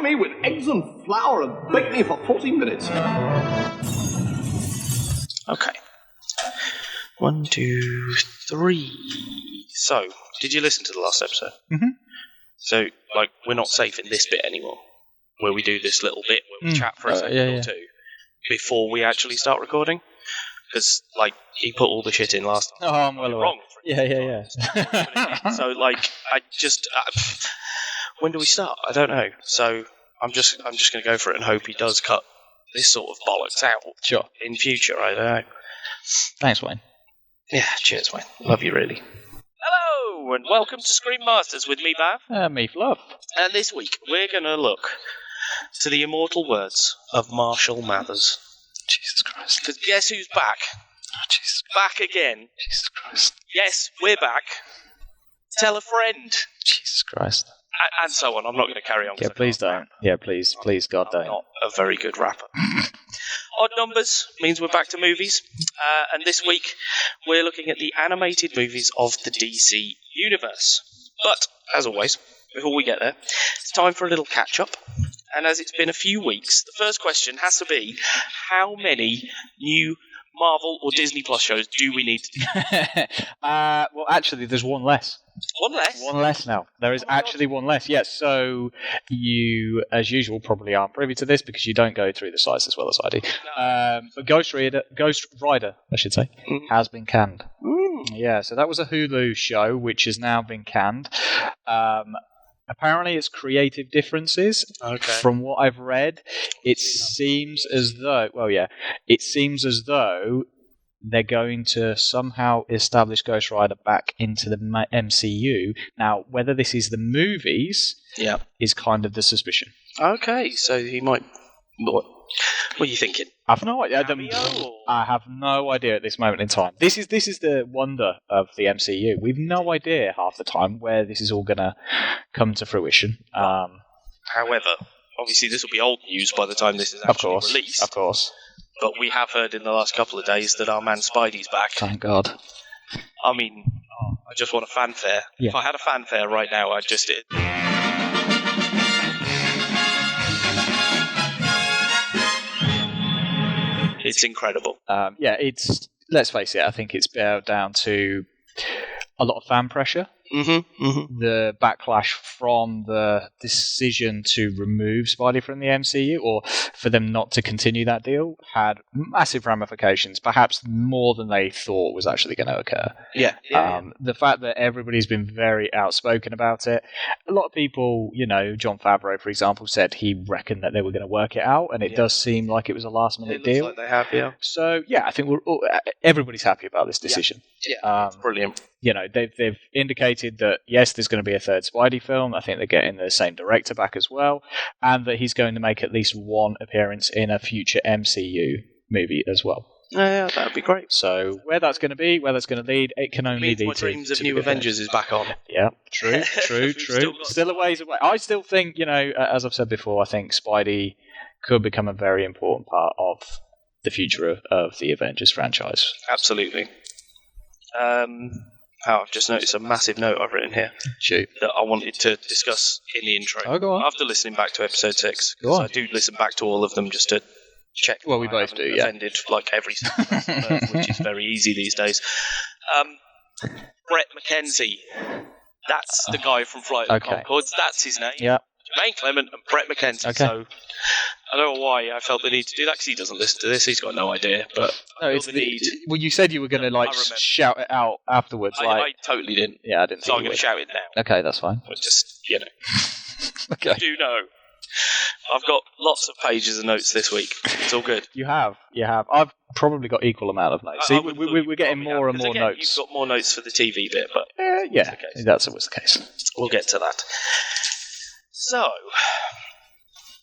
me with eggs and flour and bake me for 40 minutes. Okay. 1, 2, 3. So, did you listen to the last episode? Mm-hmm. So, we're not safe in this bit anymore, where we do this little bit where we chat for a second or two before we actually start recording. Because, he put all the shit in last time. Oh, I'm well aware. Wrong. Yeah. So, when do we start? I don't know. So, I'm just going to go for it and hope he does cut this sort of bollocks out. Sure. In future, I don't know. Thanks, Wayne. Yeah, cheers, Wayne. Love you, really. Hello, and welcome to Screen Masters with me, Bav. Me, Fluff. And this week, we're going to look to the immortal words of Marshall Mathers. Jesus Christ. Because guess who's back? Oh, Jesus. Back again. Jesus Christ. Yes, we're back. Tell a friend. Jesus Christ. And so on. I'm not going to carry on. Yeah, please don't. Yeah, please, God, don't. I'm not a very good rapper. Odd numbers means we're back to movies. And this week, we're looking at the animated movies of the DC Universe. But, as always, before we get there, it's time for a little catch-up. And as it's been a few weeks, the first question has to be, how many new Marvel or Disney Plus shows do we need to do? Well, actually, there's one less. One less? One less now. There is actually one less, yes. So you, as usual, probably aren't privy to this because you don't go through the sites as well as I do. No. But Ghost Rider, I should say, has been canned. Yeah, so that was a Hulu show which has now been canned. Apparently, it's creative differences. Okay. From what I've read, it seems as though they're going to somehow establish Ghost Rider back into the MCU. Now, whether this is the movies, is kind of the suspicion. Okay, so he might. What are you thinking? I've no idea. I have no idea at this moment in time. This is the wonder of the MCU. We've no idea half the time where this is all going to come to fruition. However, obviously this will be old news by the time this is actually released. Of course. But we have heard in the last couple of days that our man Spidey's back. Thank God. I mean, I just want a fanfare. Yeah. If I had a fanfare right now, I'd just... It's incredible. Let's face it, I think it's down to a lot of fan pressure. The backlash from the decision to remove Spidey from the MCU, or for them not to continue that deal, had massive ramifications, perhaps more than they thought was actually going to occur. The fact that everybody's been very outspoken about it. A lot of people, Jon Favreau, for example, said he reckoned that they were going to work it out, and it does seem like it was a last-minute deal. Like they have, yeah. So, I think everybody's happy about this decision. It's brilliant. They've indicated that, yes, there's going to be a third Spidey film. I think they're getting the same director back as well. And that he's going to make at least one appearance in a future MCU movie as well. Yeah, that would be great. So where that's going to be, where that's going to lead, it can only lead to... My dreams of New Avengers is back on. Yeah, true. Still a ways away. I still think, as I've said before, I think Spidey could become a very important part of the future of the Avengers franchise. Absolutely. I've just noticed a massive note I've written here. Shoot. That I wanted to discuss in the intro. Oh, go on. After listening back to episode 6. Go on. I do listen back to all of them just to check. Well, we both do, yeah. Offended every single person on Earth, which is very easy these days. Brett McKenzie. That's the guy from Flight of the Conchords. That's his name. Yeah. Jermaine Clement and Brett McKenzie. Okay. So I don't know why I felt the need to do that, because he doesn't listen to this. He's got no idea. But no, it's the need. Well, you said you were going to shout it out afterwards. I totally didn't. Yeah, I didn't. So I'm going to shout it now. Okay, that's fine. But just Okay. I do know. I've got lots of pages of notes this week. It's all good. You have. I've probably got equal amount of notes. See, we're getting more and more notes. You've got more notes for the TV bit, but that's always the case. We'll get to that. So,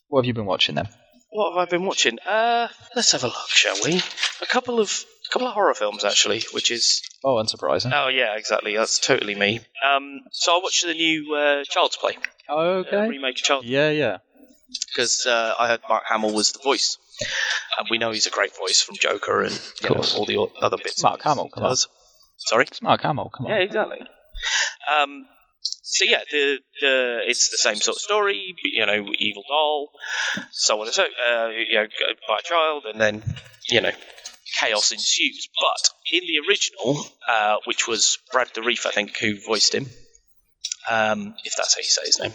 what have you been watching then? What have I been watching? Let's have a look, shall we? A couple of horror films, actually, which is... Oh, unsurprising. Oh, yeah, exactly. That's totally me. So I watched the new Child's Play. Okay. Remake of Child's Play. Yeah. Because I heard Mark Hamill was the voice. And we know he's a great voice from Joker and all the other bits. Mark Hamill, come on. Sorry? It's Mark Hamill, come on. Yeah, exactly. So yeah, it's the same sort of story, evil doll, so on and so, by a child, and then, chaos ensues. But in the original, which was Brad Dourif, I think, who voiced him, if that's how you say his name,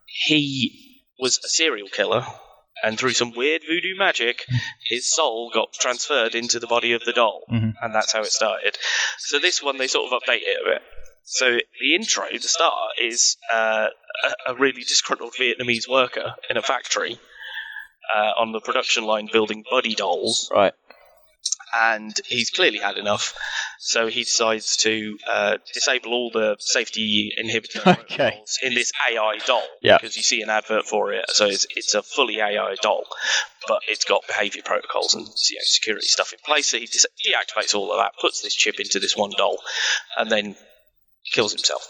he was a serial killer, and through some weird voodoo magic, his soul got transferred into the body of the doll, and that's how it started. So this one, they sort of update it a bit. So the intro, the start, is a really disgruntled Vietnamese worker in a factory on the production line building buddy dolls. Right. And he's clearly had enough, so he decides to disable all the safety inhibitor protocols in this AI doll. Yeah. Because you see an advert for it, so it's a fully AI doll, but it's got behaviour protocols and security stuff in place. So he deactivates all of that, puts this chip into this one doll, and then kills himself.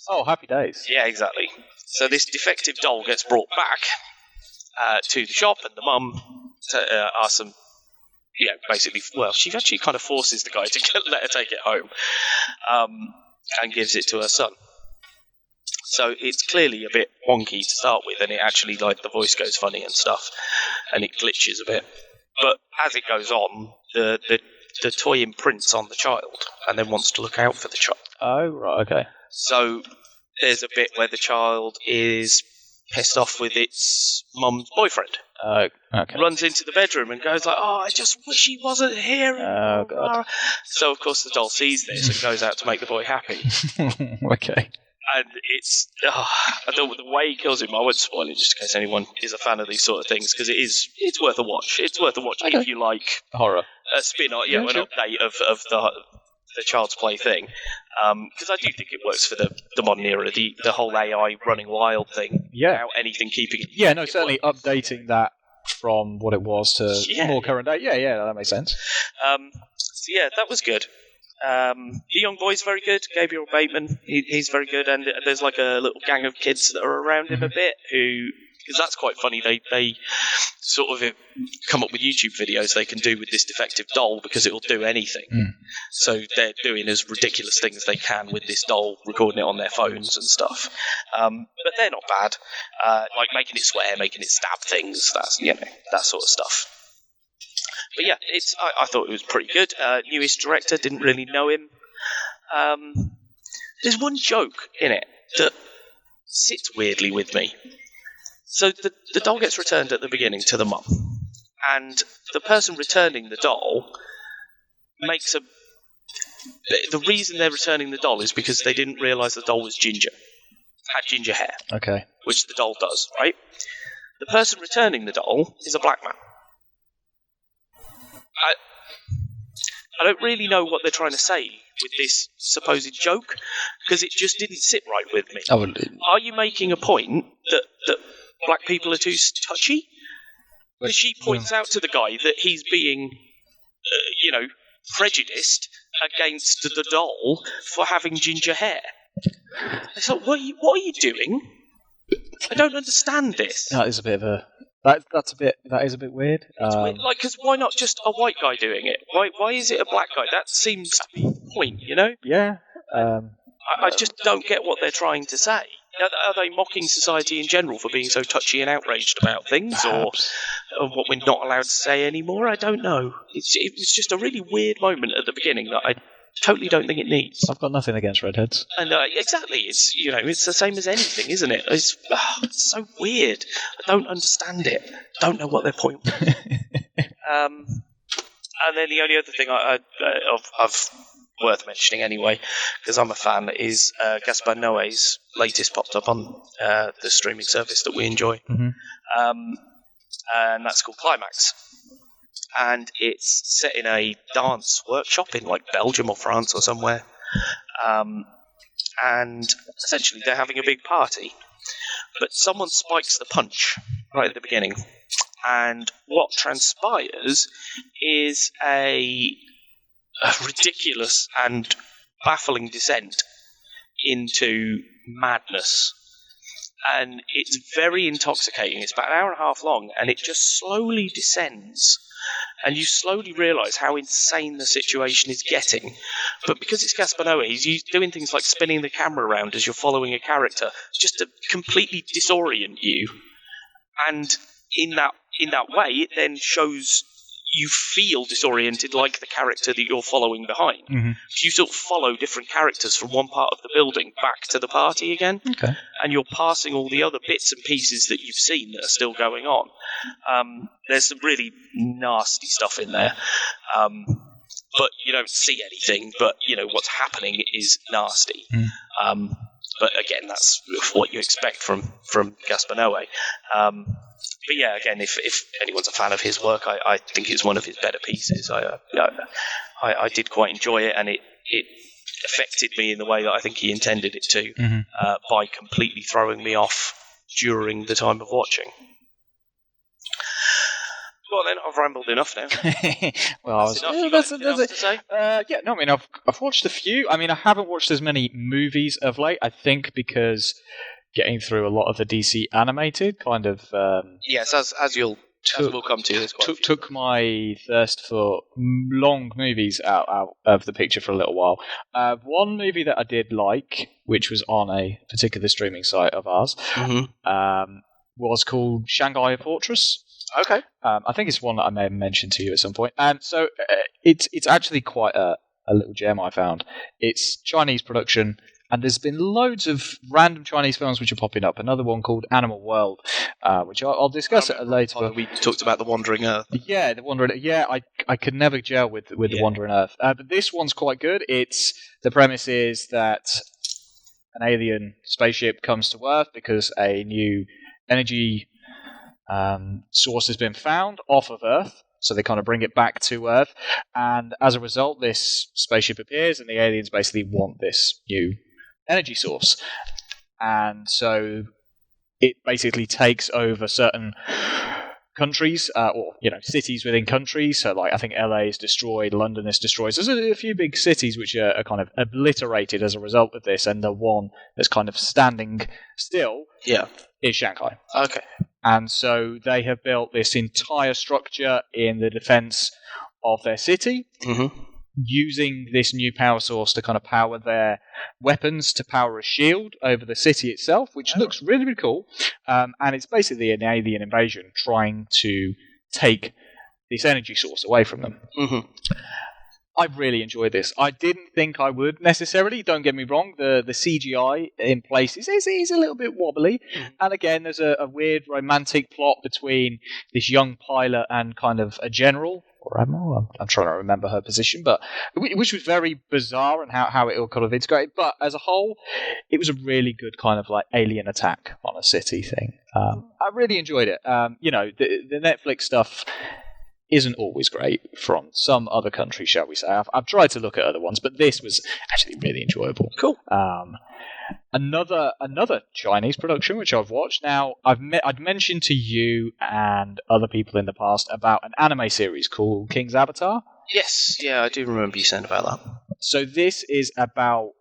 Oh, happy days. Yeah, exactly. So this defective doll gets brought back to the shop, and the mum asks them, basically, well, she actually kind of forces the guy to let her take it home, and gives it to her son. So it's clearly a bit wonky to start with, and it actually, the voice goes funny and stuff, and it glitches a bit. But as it goes on, the toy imprints on the child, and then wants to look out for the child. Oh, right, okay. So there's a bit where the child is pissed off with its mum's boyfriend. Okay. Runs into the bedroom and goes like, "Oh, I just wish he wasn't here." Oh, God. So, of course, the doll sees this and goes out to make the boy happy. Okay. And it's... I don't know, the way he kills him, I won't spoil it just in case anyone is a fan of these sort of things, because it's worth a watch. It's worth a watch if you like... horror. A spin-off, an update of the Child's Play thing. Because I do think it works for the modern era, the whole AI running wild thing. Yeah. Without anything keeping it. Yeah, no, certainly updating that from what it was to more current day. Yeah, that makes sense. So yeah, that was good. The young boy's very good. Gabriel Bateman, he's very good, and there's like a little gang of kids that are around him a bit because that's quite funny. They sort of come up with YouTube videos they can do with this defective doll because it will do anything. So they're doing as ridiculous things as they can with this doll, recording it on their phones and stuff. But they're not bad. Like making it swear, making it stab things. That's that sort of stuff. But yeah, I thought it was pretty good. Newest director, didn't really know him. There's one joke in it that sits weirdly with me. So the doll gets returned at the beginning to the mum, and the person returning the doll makes the reason they're returning the doll is because they didn't realise the doll was ginger, had ginger hair. Okay. Which the doll does, right? The person returning the doll is a black man. I don't really know what they're trying to say with this supposed joke, because it just didn't sit right with me. Are you making a point that black people are too touchy? Because she points out to the guy that he's being, prejudiced against the doll for having ginger hair. So what are you doing? I don't understand this. That is a bit of a... That is a bit weird. It's weird. Because why not just a white guy doing it? Why is it a black guy? That seems to be the point, Yeah. I just don't get what they're trying to say. Are they mocking society in general for being so touchy and outraged about things, or what we're not allowed to say anymore? I don't know. It was just a really weird moment at the beginning that I totally don't think it needs. I've got nothing against redheads. And exactly, it's it's the same as anything, isn't it? It's so weird. I don't understand it. Don't know what their point was. And then the only other thing I've worth mentioning anyway, because I'm a fan, is Gaspar Noé's latest popped up on the streaming service that we enjoy. And that's called Climax. And it's set in a dance workshop in like Belgium or France or somewhere. And essentially they're having a big party. But someone spikes the punch right at the beginning. And what transpires is a ridiculous and baffling descent into madness. And it's very intoxicating. It's about an hour and a half long, and it just slowly descends. And you slowly realise how insane the situation is getting But because it's Gaspar Noé, he's doing things like spinning the camera around as you're following a character, just to completely disorient you. And in that way, it then shows you feel disoriented like the character that you're following behind. Mm-hmm. So you sort of follow different characters from one part of the building back to the party again. Okay. And you're passing all the other bits and pieces that you've seen that are still going on. There's some really nasty stuff in there. But you don't see anything, but what's happening is nasty. But again, that's what you expect from Gaspar Noé. But yeah, again, if anyone's a fan of his work, I think it's one of his better pieces. I did quite enjoy it, and it affected me in the way that I think he intended it to, by completely throwing me off during the time of watching. Go on then, I've rambled enough now. Well, that's enough to say? I've watched a few. I mean, I haven't watched as many movies of late, I think because getting through a lot of the DC animated kind of... yes, as we'll come to this. Took my thirst for long movies out of the picture for a little while. One movie that I did like, which was on a particular streaming site of ours, was called Shanghai Fortress. Okay. I think it's one that I may have mentioned to you at some point. So it's actually quite a little gem I found. It's Chinese production, and there's been loads of random Chinese films which are popping up. Another one called Animal World, which I'll discuss at a later. We talked about The Wandering Earth. Yeah, The Wandering. Yeah, I could never gel with The Wandering Earth, but this one's quite good. The premise is that an alien spaceship comes to Earth because a new energy source has been found off of Earth, so they kind of bring it back to Earth, and as a result this spaceship appears and the aliens basically want this new energy source, and so it basically takes over certain countries, or cities within countries. So like I think LA is destroyed, London is destroyed. So there's a few big cities which are kind of obliterated as a result of this, and the one that's kind of standing still is Shanghai. Okay. And so they have built this entire structure in the defense of their city, using this new power source to kind of power their weapons, to power a shield over the city itself, which looks really, really cool. And it's basically an alien invasion trying to take this energy source away from them. I really enjoyed this. I didn't think I would necessarily, don't get me wrong. The CGI in places is a little bit wobbly. And again, there's a weird romantic plot between this young pilot and kind of a general, or admiral, I'm trying to remember her position, but which was very bizarre and how it all kind of integrated. But as a whole, it was a really good kind of like alien attack on a city thing. I really enjoyed it. The Netflix stuff isn't always great from some other countries, shall we say. I've tried to look at other ones, but this was actually really enjoyable. Cool. Another Chinese production which I've watched. Now, I'd mentioned to you and other people in the past about an anime series called King's Avatar. Yes, yeah, I do remember you saying about that. So this is about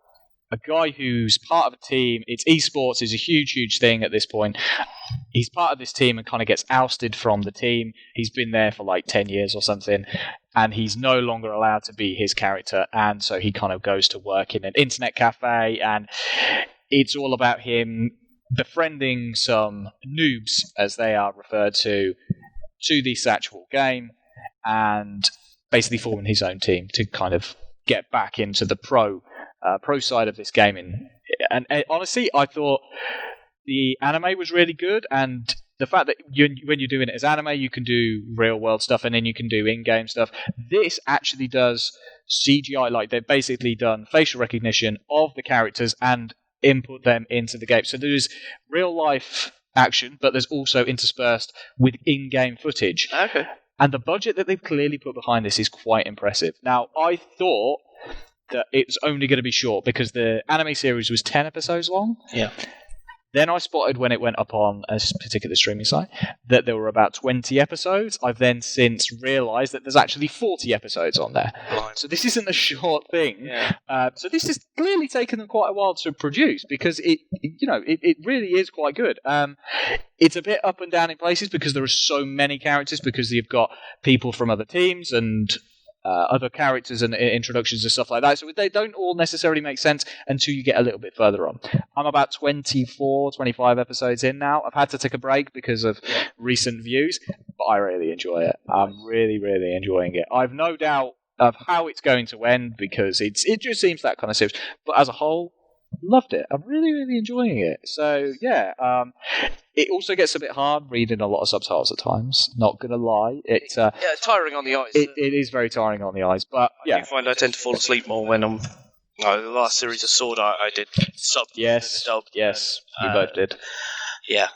a guy who's part of a team. It's esports is a huge thing at this point. He's part of this team and kind of gets ousted from the team. He's been there for like 10 years or something, and he's no longer allowed to be his character, and so he kind of goes to work in an internet cafe, and it's all about him befriending some noobs, as they are referred to this actual game, and basically forming his own team to kind of get back into the pro side of this gaming. And honestly, I thought the anime was really good, and the fact that when you're doing it as anime, you can do real world stuff and then you can do in-game stuff. This actually does CGI, like they've basically done facial recognition of the characters and input them into the game. So there's real life action, but there's also interspersed with in-game footage. Okay. And the budget that they've clearly put behind this is quite impressive. Now, I thought that it's only going to be short because the anime series was 10 episodes long. Yeah. Then I spotted when it went up on a particular streaming site that there were about 20 episodes. I've then since realised that there's actually 40 episodes on there. Right. So this isn't a short thing. Yeah. So this has clearly taken them quite a while to produce because it really is quite good. It's a bit up and down in places because there are so many characters, because you've got people from other teams and other characters and introductions and stuff like that. So they don't all necessarily make sense until you get a little bit further on. I'm about 24, 25 episodes in now. I've had to take a break because of recent views, but I really enjoy it. I'm really, really enjoying it. I've no doubt of how it's going to end because it just seems that kind of serious. But as a whole, loved it. I'm really, really enjoying it. So, yeah. It also gets a bit hard reading a lot of subtitles at times. Not going to lie. It's tiring on the eyes. It is very tiring on the eyes. But, yeah. I find I tend to fall asleep more when I'm... the last series of Sword I did sub. Yes, we both did. Yeah,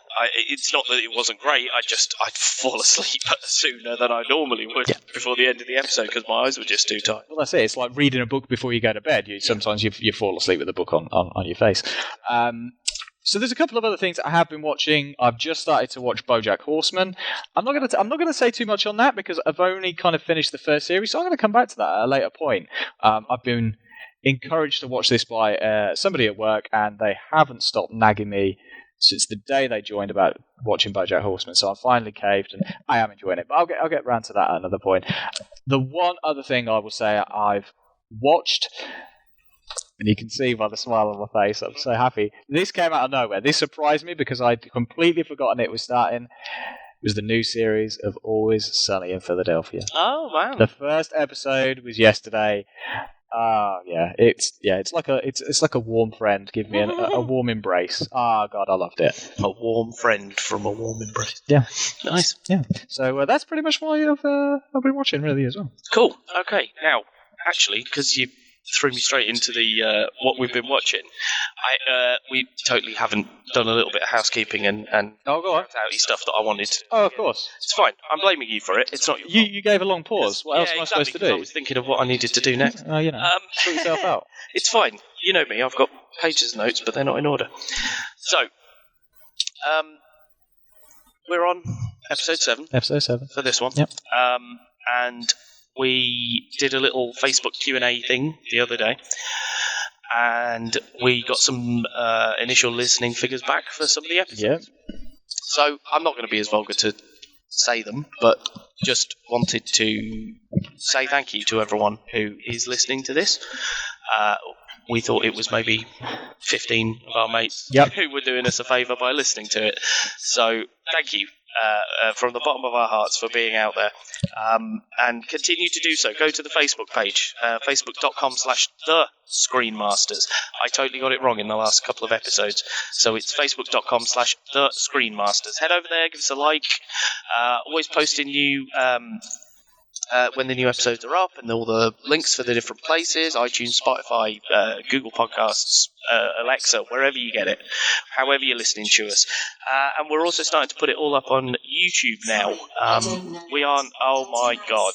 it's not that it wasn't great. I'd fall asleep sooner than I normally would before the end of the episode because my eyes were just too tired. Well, that's it. It's like reading a book before you go to bed. Sometimes you fall asleep with the book on your face. So there's a couple of other things I have been watching. I've just started to watch BoJack Horseman. I'm not going to say too much on that because I've only kind of finished the first series, so I'm going to come back to that at a later point. I've been encouraged to watch this by somebody at work, and they haven't stopped nagging me since the day they joined about watching BoJack Horseman. So I'm finally caved, and I am enjoying it. But I'll get round to that at another point. The one other thing I will say I've watched, and you can see by the smile on my face, I'm so happy. This came out of nowhere. This surprised me because I'd completely forgotten it was starting. It was the new series of Always Sunny in Philadelphia. Oh wow! The first episode was yesterday. It's like a warm friend. Give me a warm embrace. God, I loved it. A warm friend from a warm embrace. Yeah, nice. Yeah. So that's pretty much what I've been watching really as well. Cool. Okay. Now, actually, because you threw me straight into the what we've been watching, we totally haven't done a little bit of housekeeping and go on. outy stuff that I wanted to. Oh, of course. It's fine. I'm blaming you for it. It's not your fault. You gave a long pause. What else am I supposed to do? I was thinking of what I needed to do next. Sort yourself out. It's fine. You know me. I've got pages of notes, but they're not in order. So, we're on episode 7. Episode 7 for this one. Yep. And we did a little Facebook Q&A thing the other day, and we got some initial listening figures back for some of the episodes. Yeah. So I'm not going to be as vulgar to say them, but just wanted to say thank you to everyone who is listening to this. We thought it was maybe 15 of our mates who were doing us a favour by listening to it. So thank you. From the bottom of our hearts for being out there, and continue to do so. Go to the Facebook page, facebook.com/thescreenmasters. I totally got it wrong in the last couple of episodes, so it's facebook.com/thescreenmasters. Head over there, give us a like. Always posting new when the new episodes are up, and all the links for the different places: iTunes, Spotify, Google Podcasts, Alexa, wherever you get it, however you're listening to us. And we're also starting to put it all up on YouTube now. We aren't. Oh my God!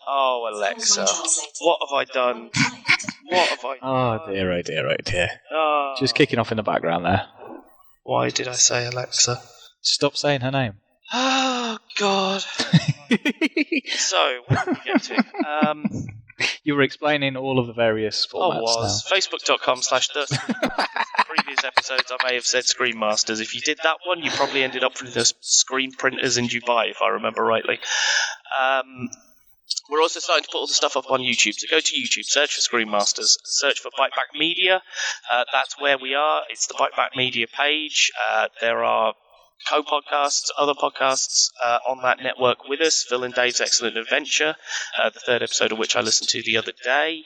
Oh Alexa, what have I done? What have I done? Oh dear! Oh dear! Oh dear! Just kicking off in the background there. Why did I say Alexa? Stop saying her name. Oh God! So, what did we get to? You were explaining all of the various formats. Facebook.com/the previous episodes I may have said Screenmasters. If you did that one, you probably ended up with the screen printers in Dubai, if I remember rightly. We're also starting to put all the stuff up on YouTube. So go to YouTube, search for Screenmasters, search for Byte Back Media. That's where we are. It's the Byte Back Media page. There are co-podcasts, other podcasts on that network with us. Phil and Dave's Excellent Adventure, the third episode of which I listened to the other day.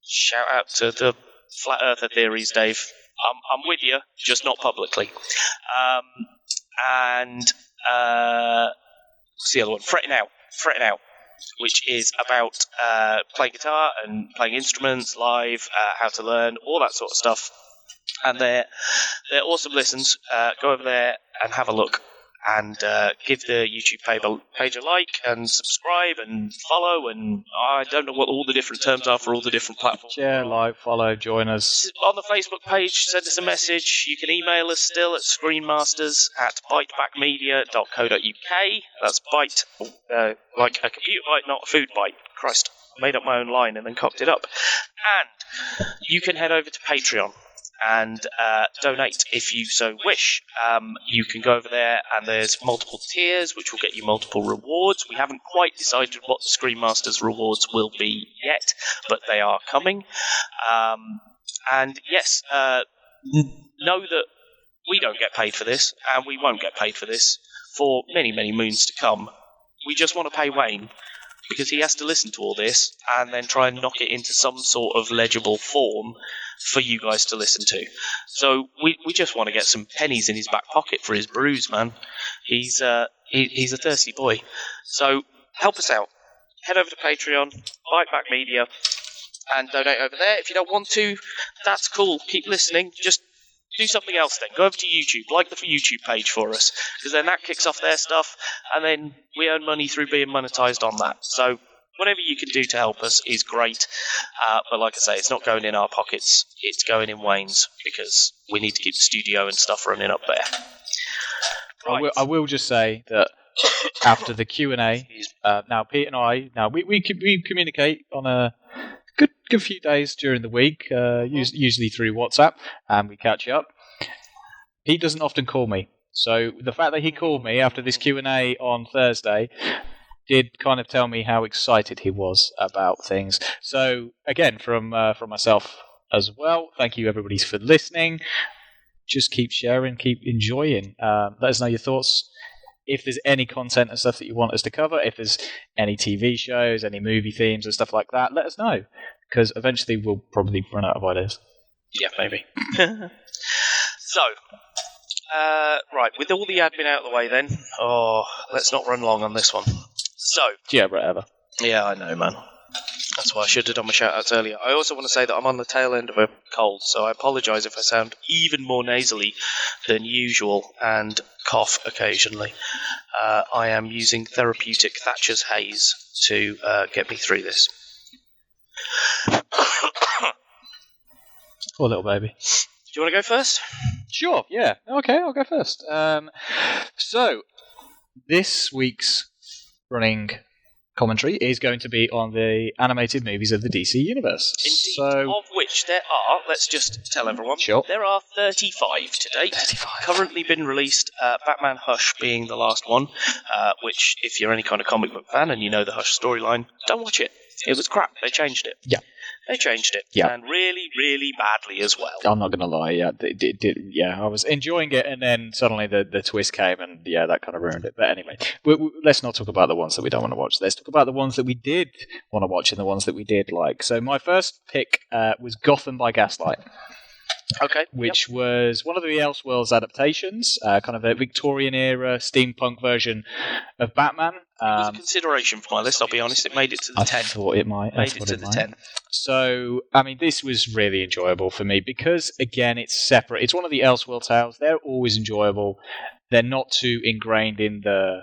Shout out to the Flat Earther theories, Dave. I'm with you, just not publicly. What's the other one? Fretting Out, which is about playing guitar and playing instruments live, how to learn, all that sort of stuff. And they're awesome listens. Go over there and have a look, and give the YouTube page a like, and subscribe and follow, and I don't know what all the different terms are for all the different platforms. Share, like, follow, join us. On the Facebook page, send us a message. You can email us still at screenmasters@bytebackmedia.co.uk. That's byte, like a computer byte, not a food byte. Christ, I made up my own line and then cocked it up. And you can head over to Patreon. and donate if you so wish. You can go over there, and there's multiple tiers, which will get you multiple rewards. We haven't quite decided what the Screen Masters rewards will be yet, but they are coming. And yes, know that we don't get paid for this, and we won't get paid for this for many, many moons to come. We just want to pay Wayne, because he has to listen to all this and then try and knock it into some sort of legible form for you guys to listen to. So we just want to get some pennies in his back pocket for his brews, man. He's a thirsty boy. So help us out. Head over to Patreon, Byte Back Media, and donate over there. If you don't want to, that's cool. Keep listening. Just do something else then. Go over to YouTube. Like the YouTube page for us, because then that kicks off their stuff, and then we earn money through being monetized on that. So whatever you can do to help us is great. But like I say, it's not going in our pockets. It's going in Wayne's, because we need to keep the studio and stuff running up there. Right. I will just say that after the Q&A, now Pete and I, we communicate on a good few days during the week, usually through WhatsApp, and we catch up. Pete doesn't often call me, so the fact that he called me after this Q&A on Thursday did kind of tell me how excited he was about things. So again, from myself as well, thank you everybody for listening. Just keep sharing, keep enjoying. Let us know your thoughts. If there's any content and stuff that you want us to cover, if there's any TV shows, any movie themes and stuff like that, let us know, because eventually we'll probably run out of ideas. Yeah, maybe. So, right, with all the admin out of the way then, let's not run long on this one. So, yeah, whatever. Yeah, I know, man. That's why I should have done my shout-outs earlier. I also want to say that I'm on the tail end of a cold, so I apologise if I sound even more nasally than usual and cough occasionally. I am using therapeutic Thatcher's Haze to get me through this. Poor little baby. Do you want to go first? Sure, yeah. Okay, I'll go first. So, this week's running commentary is going to be on the animated movies of the DC Universe. Indeed, of which there are, let's just tell everyone, sure. There are 35 to date. 35. Currently been released, Batman Hush being the last one, which, if you're any kind of comic book fan and you know the Hush storyline, don't watch it. It was crap. They changed it. Yeah. They changed it. Yeah. And really, really badly as well. I'm not going to lie. Yeah, I was enjoying it, and then suddenly the twist came, and yeah, that kind of ruined it. But anyway, let's not talk about the ones that we don't want to watch. Let's talk about the ones that we did want to watch and the ones that we did like. So my first pick was Gotham by Gaslight. Okay. Which was one of the Elseworlds adaptations, kind of a Victorian-era steampunk version of Batman. It was a consideration for my list, I'll be honest. It made it to the 10. I thought it might. Made it to the 10. So, I mean, this was really enjoyable for me because, again, it's separate. It's one of the Elseworld tales. They're always enjoyable. They're not too ingrained in the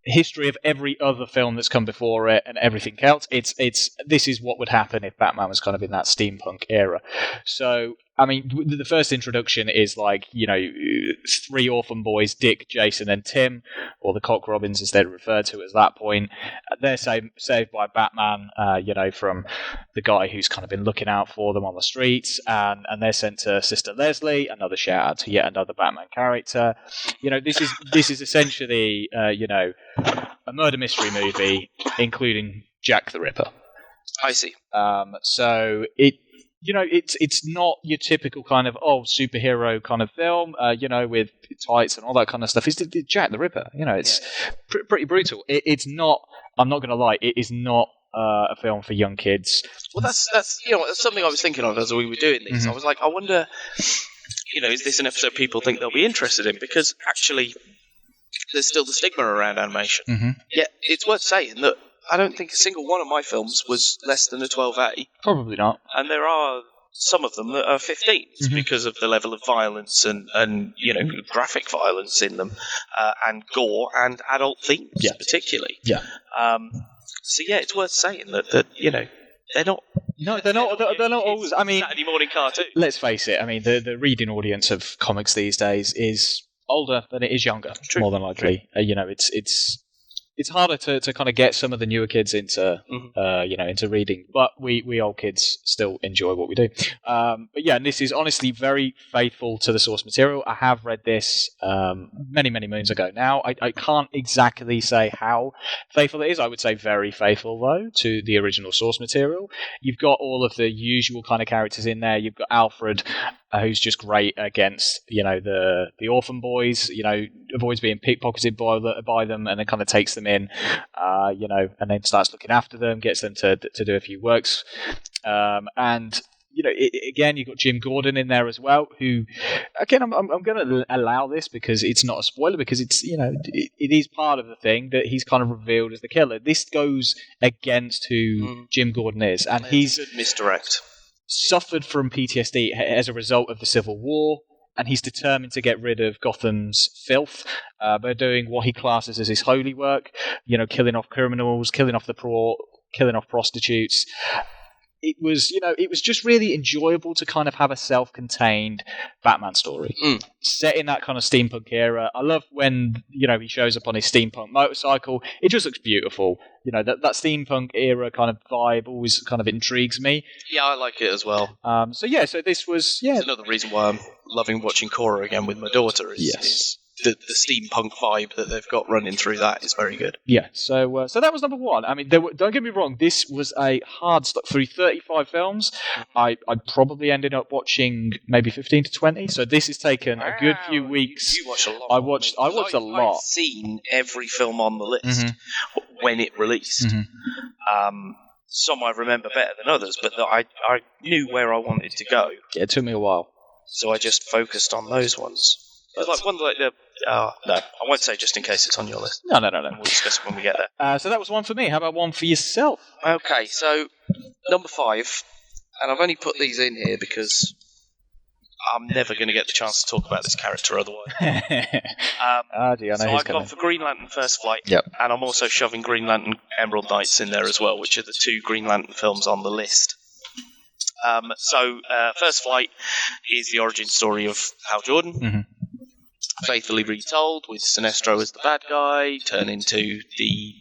history of every other film that's come before it and everything else. This is what would happen if Batman was kind of in that steampunk era. So, I mean, the first introduction is like, you know, three orphan boys, Dick, Jason, and Tim, or the Cock Robins as they're referred to at that point. They're saved by Batman, you know, from the guy who's kind of been looking out for them on the streets, and they're sent to Sister Leslie. Another shout out to yet another Batman character. You know, this is essentially, you know, a murder mystery movie, including Jack the Ripper. I see. So it. You know, it's not your typical kind of superhero kind of film, you know, with tights and all that kind of stuff. It's Jack the Ripper. You know, it's pretty brutal. It's not. I'm not going to lie. It is not a film for young kids. Well, that's that's something I was thinking of as we were doing these. Mm-hmm. I was like, I wonder, you know, is this an episode people think they'll be interested in? Because actually, there's still the stigma around animation. Mm-hmm. Yet it's worth saying that I don't think a single one of my films was less than a 12A. Probably not. And there are some of them that are 15s because of the level of violence and you know, graphic violence in them, and gore and adult themes particularly. Yeah. So yeah, it's worth saying that you know, they're not. No, they're not always. I mean, Saturday morning cartoon. Let's face it. I mean, the reading audience of comics these days is older than it is younger. True. More than likely. You know, it's it's harder to kind of get some of the newer kids into into reading, but we old kids still enjoy what we do. But yeah, and this is honestly very faithful to the source material. I have read this many moons ago now. I can't exactly say how faithful it is. I would say very faithful though to the original source material. You've got all of the usual kind of characters in there. You've got Alfred, who's just great against the orphan boys. Avoids being pickpocketed by them, and then kind of takes them in, and then starts looking after them, gets them to do a few works, and again, you've got Jim Gordon in there as well, who, again, I'm going to allow this because it's not a spoiler, because it's, it is part of the thing that he's kind of revealed as the killer. This goes against who Jim Gordon is, and he's a good misdirect. Suffered from PTSD as a result of the Civil War, and he's determined to get rid of Gotham's filth by doing what he classes as his holy work, killing off criminals, killing off the poor, killing off prostitutes. It was just really enjoyable to kind of have a self-contained Batman story set in that kind of steampunk era. I love when he shows up on his steampunk motorcycle. It just looks beautiful. That steampunk era kind of vibe always kind of intrigues me. Yeah, I like it as well. So this was It's another reason why I'm loving watching Korra again with my daughter. Is the steampunk vibe that they've got running through that is very good. Yeah, so that was number one. I mean, don't get me wrong, this was a hard stop through 35 films. I probably ended up watching maybe 15 to 20, so this has taken a good few weeks. You watched a lot. I watched a lot. I've seen every film on the list when it released. Some I remember better than others, but I knew where I wanted to go. Yeah, it took me a while. So I just focused on those ones. There's like one like the... no, I won't say just in case it's on your list. No. We'll discuss it when we get there. So that was one for me. How about one for yourself? Okay, so number 5, and I've only put these in here because I'm never going to get the chance to talk about this character otherwise. I know so he's I've gone for Green Lantern First Flight, yep. And I'm also shoving Green Lantern Emerald Knights in there as well, which are the 2 Green Lantern films on the list. First Flight is the origin story of Hal Jordan, faithfully retold, with Sinestro as the bad guy, turn into the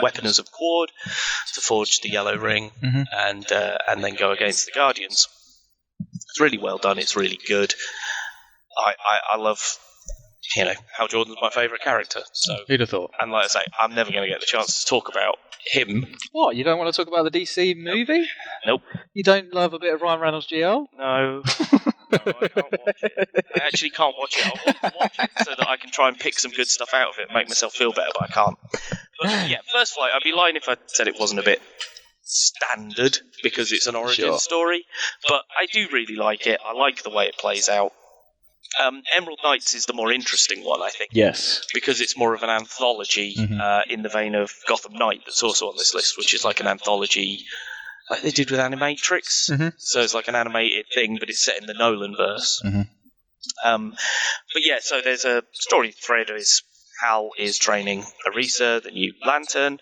weaponers of Quard to forge the Yellow Ring, and then go against the Guardians. It's really well done. It's really good. I love, Hal Jordan's my favourite character. So who'd have thought? And like I say, I'm never going to get the chance to talk about him. What? You don't want to talk about the DC movie? Nope. You don't love a bit of Ryan Reynolds GL? No. No, I can't watch it. I actually can't watch it. I want to watch it so that I can try and pick some good stuff out of it and make myself feel better, but I can't. But yeah, First Flight, I'd be lying if I said it wasn't a bit standard because it's an origin story, but I do really like it. I like the way it plays out. Emerald Knights is the more interesting one, I think. Yes. Because it's more of an anthology in the vein of Gotham Knight that's also on this list, which is like an anthology like they did with Animatrix. So it's like an animated thing, but it's set in the Nolan verse. But yeah, so there's a story thread is Hal is training Arisa, the new Lantern.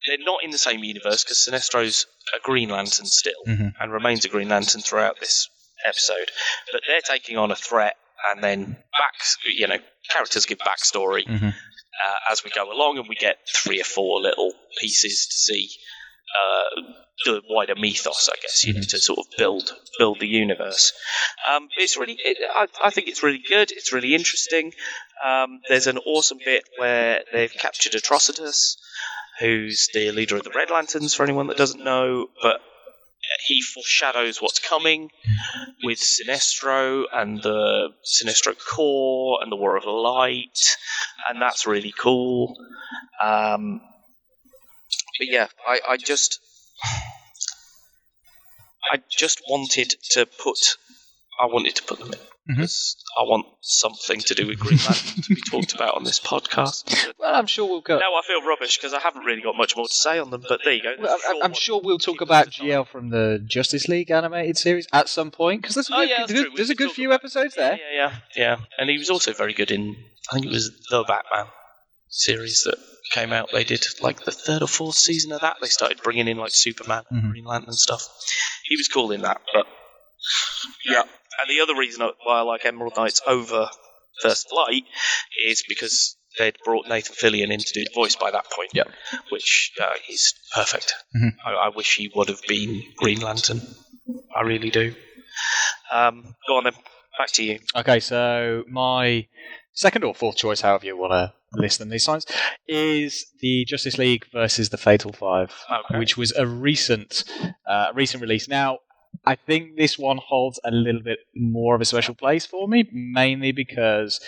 They're not in the same universe because Sinestro's a Green Lantern still and remains a Green Lantern throughout this episode. But they're taking on a threat, and then characters give backstory as we go along, and we get 3 or 4 little pieces to see the wider mythos, I guess, to sort of build the universe. It's really, I think it's really good. It's really interesting. There's an awesome bit where they've captured Atrocitus, who's the leader of the Red Lanterns, for anyone that doesn't know, but he foreshadows what's coming with Sinestro and the Sinestro Corps and the War of Light, and that's really cool. But yeah, I just wanted to put them in. Because I want something to do with Green Lantern to be talked about on this podcast. Well, I'm sure we'll go. Now I feel rubbish because I haven't really got much more to say on them, but there you go. Well, I'm sure we'll talk about GL from the Justice League animated series at some point, because there's a good few episodes there. Yeah. And he was also very good in, I think it was the Batman series that came out. They did like the 3rd or 4th season of that. They started bringing in like Superman and Green Lantern and stuff. He was cool in that, but yeah. And the other reason why I like Emerald Knights over First Flight is because they'd brought Nathan Fillion in to do the voice by that point, which is perfect. Mm-hmm. I wish he would have been Green Lantern. I really do. Go on then, back to you. Okay, so my second or fourth choice, however you want to list them these times, is the Justice League versus the Fatal Five, which was a recent release. Now, I think this one holds a little bit more of a special place for me, mainly because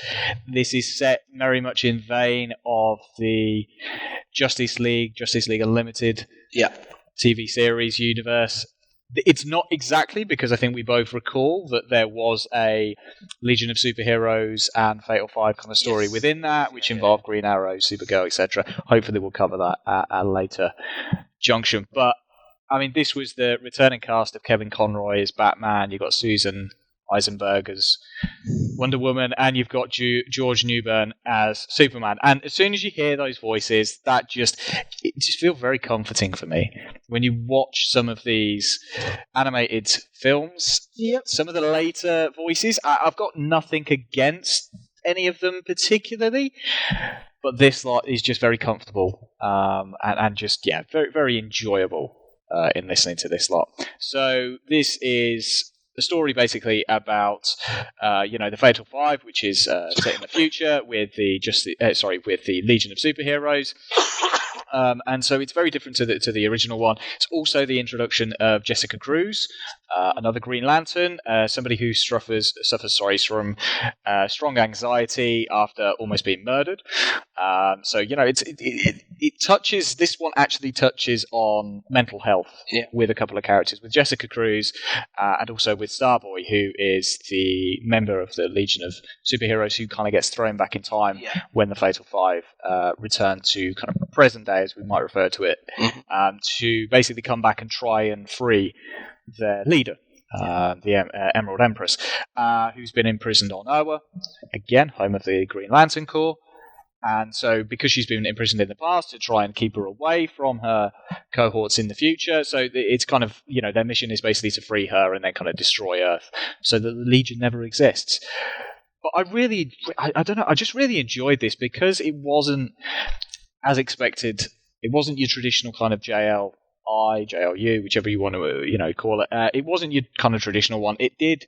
this is set very much in vein of the Justice League Unlimited TV series universe. It's not exactly, because I think we both recall that there was a Legion of Superheroes and Fatal Five kind of story within that, which involved Green Arrow, Supergirl, etc. Hopefully we'll cover that at a later junction. But, I mean, this was the returning cast of Kevin Conroy as Batman. You've got Susan Eisenberg as Wonder Woman, and you've got George Newbern as Superman. And as soon as you hear those voices, it just feels very comforting for me. When you watch some of these animated films, some of the later voices, I've got nothing against any of them particularly, but this lot is just very comfortable and just, very, very enjoyable in listening to this lot. So this is the story basically about the Fatal Five, which is set in the future with the Legion of Superheroes. And so it's very different to the original one. It's also the introduction of Jessica Cruz, another Green Lantern, somebody who suffers from strong anxiety after almost being murdered. It touches. This one actually touches on mental health with a couple of characters, with Jessica Cruz and also with Starboy, who is the member of the Legion of Superheroes who kind of gets thrown back in time when the Fatal Five return to kind of present day, as we might refer to it, to basically come back and try and free their leader, the Emerald Empress, who's been imprisoned on Oa, again, home of the Green Lantern Corps. And so, because she's been imprisoned in the past, to try and keep her away from her cohorts in the future, so it's kind of, their mission is basically to free her and then kind of destroy Earth, so that the Legion never exists. But I don't know, I just really enjoyed this because it wasn't as expected. It wasn't your traditional kind of JLI, JLU, whichever you want to call it. It wasn't your kind of traditional one. It did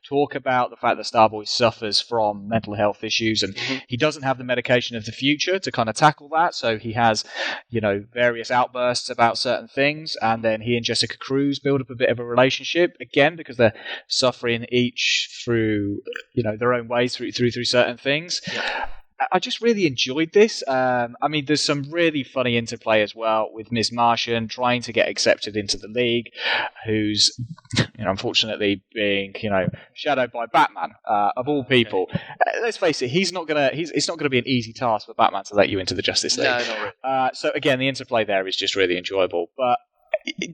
talk about the fact that Starboy suffers from mental health issues, and he doesn't have the medication of the future to kind of tackle that. So he has, various outbursts about certain things, and then he and Jessica Cruz build up a bit of a relationship again because they're suffering each through their own ways through certain things. Yeah. I just really enjoyed this. There's some really funny interplay as well with Ms. Martian trying to get accepted into the League, who's, unfortunately being, shadowed by Batman, of all people. Let's face it, it's not gonna be an easy task for Batman to let you into the Justice League. No, not really. So again, the interplay there is just really enjoyable. But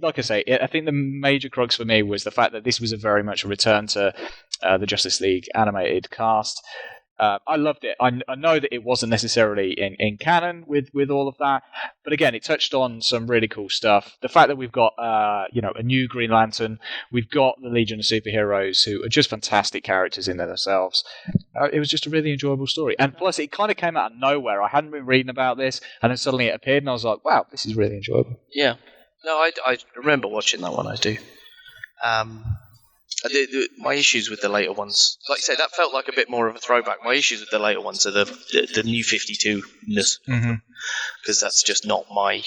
like I say, I think the major crux for me was the fact that this was very much a return to the Justice League animated cast. I loved it. I know that it wasn't necessarily in canon with all of that, but again, it touched on some really cool stuff. The fact that we've got a new Green Lantern, we've got the Legion of Superheroes, who are just fantastic characters in themselves. It was just a really enjoyable story, and plus, it kind of came out of nowhere. I hadn't been reading about this, and then suddenly it appeared, and I was like, "Wow, this is really enjoyable." Yeah, no, I remember watching that one. I do. My issues with the later ones, like I say, that felt like a bit more of a throwback. My issues with the later ones are the new 52-ness, because that's just not my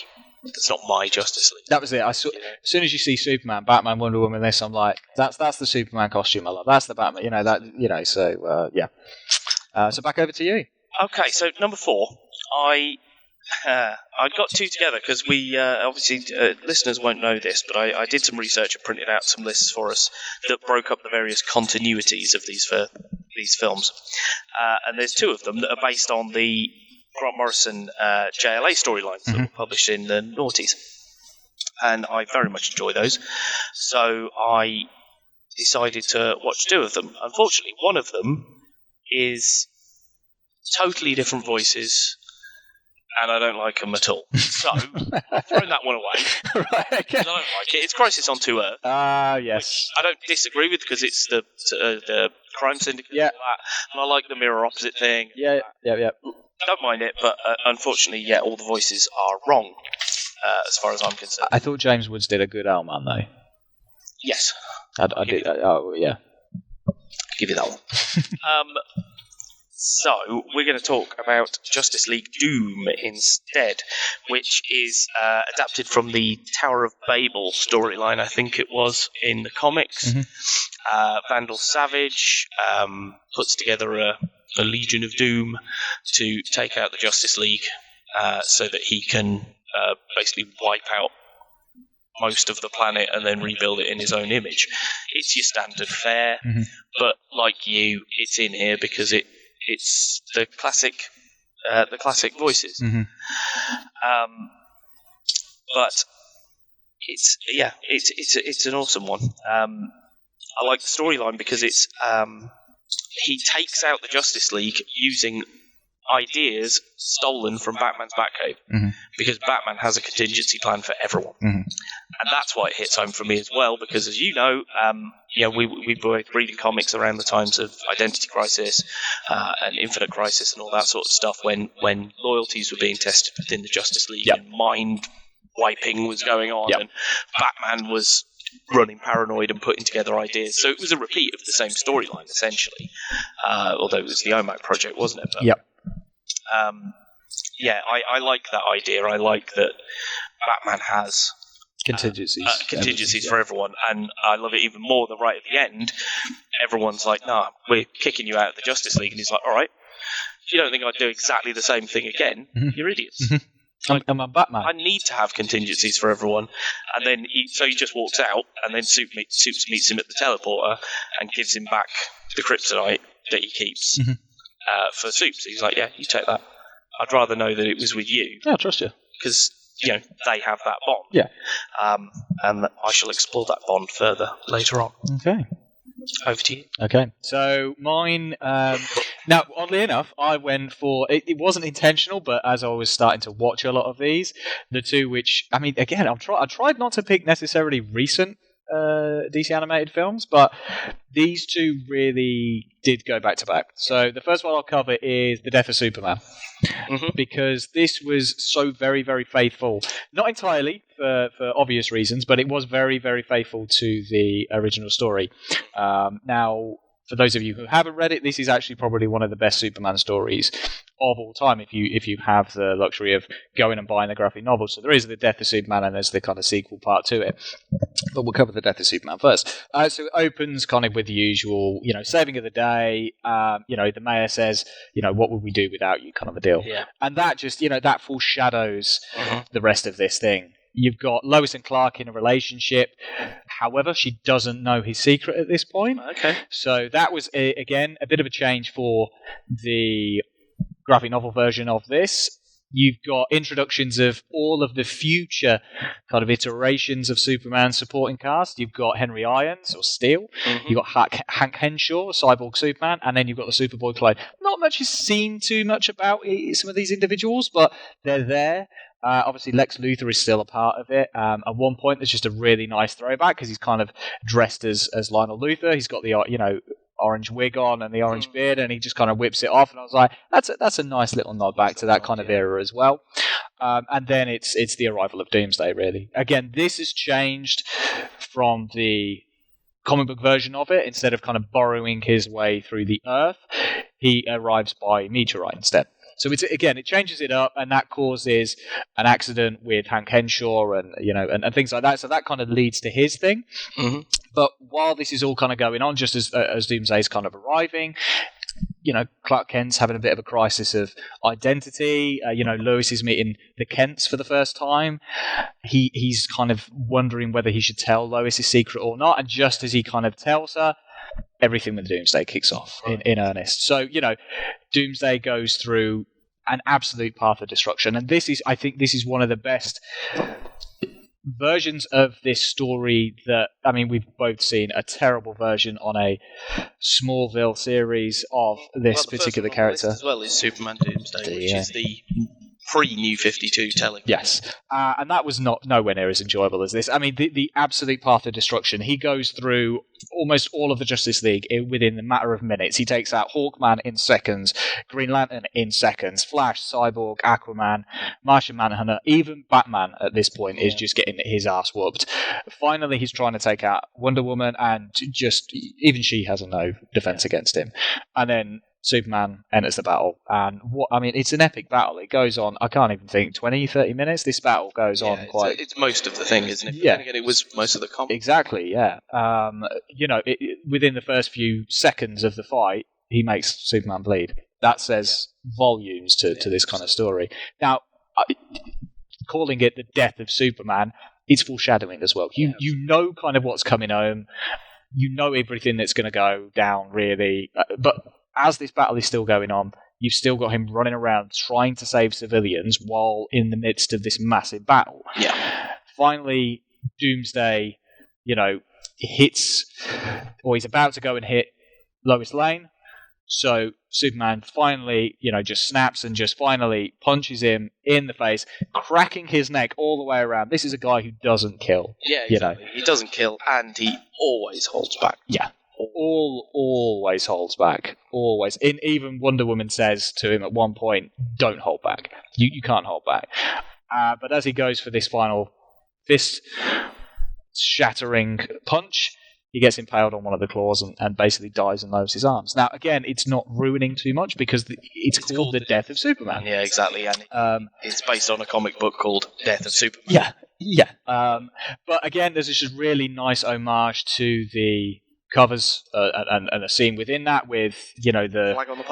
Justice League. That was it. As soon as you see Superman, Batman, Wonder Woman, this, I'm like, that's the Superman costume I love. That's the Batman. So yeah. So back over to you. Okay, so number 4, I got two together because we obviously listeners won't know this, but I did some research and printed out some lists for us that broke up the various continuities of these films, and there's 2 of them that are based on the Grant Morrison JLA storylines that were published in the noughties, and I very much enjoy those. So I decided to watch 2 of them. Unfortunately, one of them is totally different voices, and I don't like them at all. So, I've thrown that one away. Right, okay. I don't like it. It's Crisis on 2 Earth. Yes. I don't disagree with, because it's the crime syndicate and all that, and I like the mirror opposite thing. Yeah. don't mind it, but unfortunately, yeah, all the voices are wrong, as far as I'm concerned. I thought James Woods did a good Owlman, though. Yes. I did. Oh, yeah. Give you that one. So, we're going to talk about Justice League Doom instead, which is adapted from the Tower of Babel storyline, I think it was, in the comics. Mm-hmm. Vandal Savage puts together a Legion of Doom to take out the Justice League so that he can basically wipe out most of the planet and then rebuild it in his own image. It's your standard fare, but like you, it's in here because it's the classic voices. But it's an awesome one. I like the storyline because it's he takes out the Justice League using ideas stolen from Batman's Batcave, because Batman has a contingency plan for everyone, and that's why it hits home for me as well. Because as you know, we were reading comics around the times of Identity Crisis and Infinite Crisis and all that sort of stuff when loyalties were being tested within the Justice League and mind wiping was going on, and Batman was running paranoid and putting together ideas. So it was a repeat of the same storyline essentially, although it was the OMAC project, wasn't it? But, I like that idea. I like that Batman has contingencies for everyone, and I love it even more that right at the end, everyone's like, "Nah, we're kicking you out of the Justice League," and he's like, "All right, if you don't think I'd do exactly the same thing again, you're idiots." I'm a Batman. I need to have contingencies for everyone, and then he just walks out, and then Supes meets him at the teleporter and gives him back the kryptonite that he keeps for Supes. He's like, "Yeah, you take that. I'd rather know that it was with you. Yeah, I trust you because they have that bond." Yeah, and I shall explore that bond further later on. Okay. Over to you. Okay, so mine. Now, oddly enough, I went for it wasn't intentional, but as I was starting to watch a lot of these, the two which I mean, again, I tried not to pick necessarily recent DC animated films, but these two really did go back to back. So the first one I'll cover is The Death of Superman. Because this was so very, very faithful, not entirely for obvious reasons, but it was very, very faithful to the original story. Now, for those of you who haven't read it, this is actually probably one of the best Superman stories of all time if you have the luxury of going and buying the graphic novel. So there is The Death of Superman and there's the kind of sequel part to it. But we'll cover The Death of Superman first. So it opens kind of with the usual, saving of the day. The mayor says, what would we do without you, kind of a deal. Yeah. And that just, that foreshadows the rest of this thing. You've got Lois and Clark in a relationship. However, she doesn't know his secret at this point. Okay. So that was, again, a bit of a change for the graphic novel version of this. You've got introductions of all of the future kind of iterations of Superman supporting cast. You've got Henry Irons, or Steel. You've got Hank Henshaw, Cyborg Superman. And then you've got the Superboy clone. Not much is seen too much about some of these individuals, but they're there. Obviously, Lex Luthor is still a part of it. At one point, there's just a really nice throwback because he's kind of dressed as Lionel Luthor. He's got the orange wig on and the orange beard, and he just kind of whips it off. And I was like, that's a nice little nod back to that kind of era as well. And then it's the arrival of Doomsday, really. Again, this has changed from the comic book version of it. Instead of kind of burrowing his way through the Earth, he arrives by meteorite instead. So it changes it up, and that causes an accident with Hank Henshaw and things like that. So that kind of leads to his thing. But while this is all kind of going on, just as Doomsday's kind of arriving, Clark Kent's having a bit of a crisis of identity. Lois is meeting the Kents for the first time. He's kind of wondering whether he should tell Lois his secret or not. And just as he kind of tells her, everything with Doomsday kicks off in earnest. So, Doomsday goes through an absolute path of destruction. And I think this is one of the best versions of this story we've both seen a terrible version on a Smallville series of this particular character. As well as Superman Doomsday, which is the pre-New 52 telling. Yes, and that was nowhere near as enjoyable as this. I mean, the absolute path of destruction. He goes through almost all of the Justice League within the matter of minutes. He takes out Hawkman in seconds, Green Lantern in seconds, Flash, Cyborg, Aquaman, Martian Manhunter, even Batman at this point is just getting his ass whooped. Finally, he's trying to take out Wonder Woman, and just even she has no defense against him. And then Superman enters the battle, and it's an epic battle. It goes on, I can't even think, 20, 30 minutes. This battle goes on quite... It's most of the thing, isn't it? Yeah. Then again, it was most of the comic. Exactly, yeah. Within the first few seconds of the fight, he makes Superman bleed. That says volumes to this kind of story. Now, calling it the death of Superman, it's foreshadowing as well. You know kind of what's coming home. You know everything that's going to go down, really. But as this battle is still going on, you've still got him running around trying to save civilians while in the midst of this massive battle. Yeah. Finally, Doomsday, hits, or he's about to go and hit Lois Lane. So Superman finally, just snaps and just finally punches him in the face, cracking his neck all the way around. This is a guy who doesn't kill. Yeah, exactly. He doesn't kill, and he always holds back. Yeah. Always holds back. Always. Even Wonder Woman says to him at one point, don't hold back. You can't hold back. But as he goes for this final fist-shattering punch, he gets impaled on one of the claws and basically dies in Lois' arms. Now, again, it's not ruining too much because it's called The Death of Superman. Yeah, exactly. And it's based on a comic book called Death of Superman. Yeah. But again, there's this really nice homage to the covers and a scene within that with the flag on the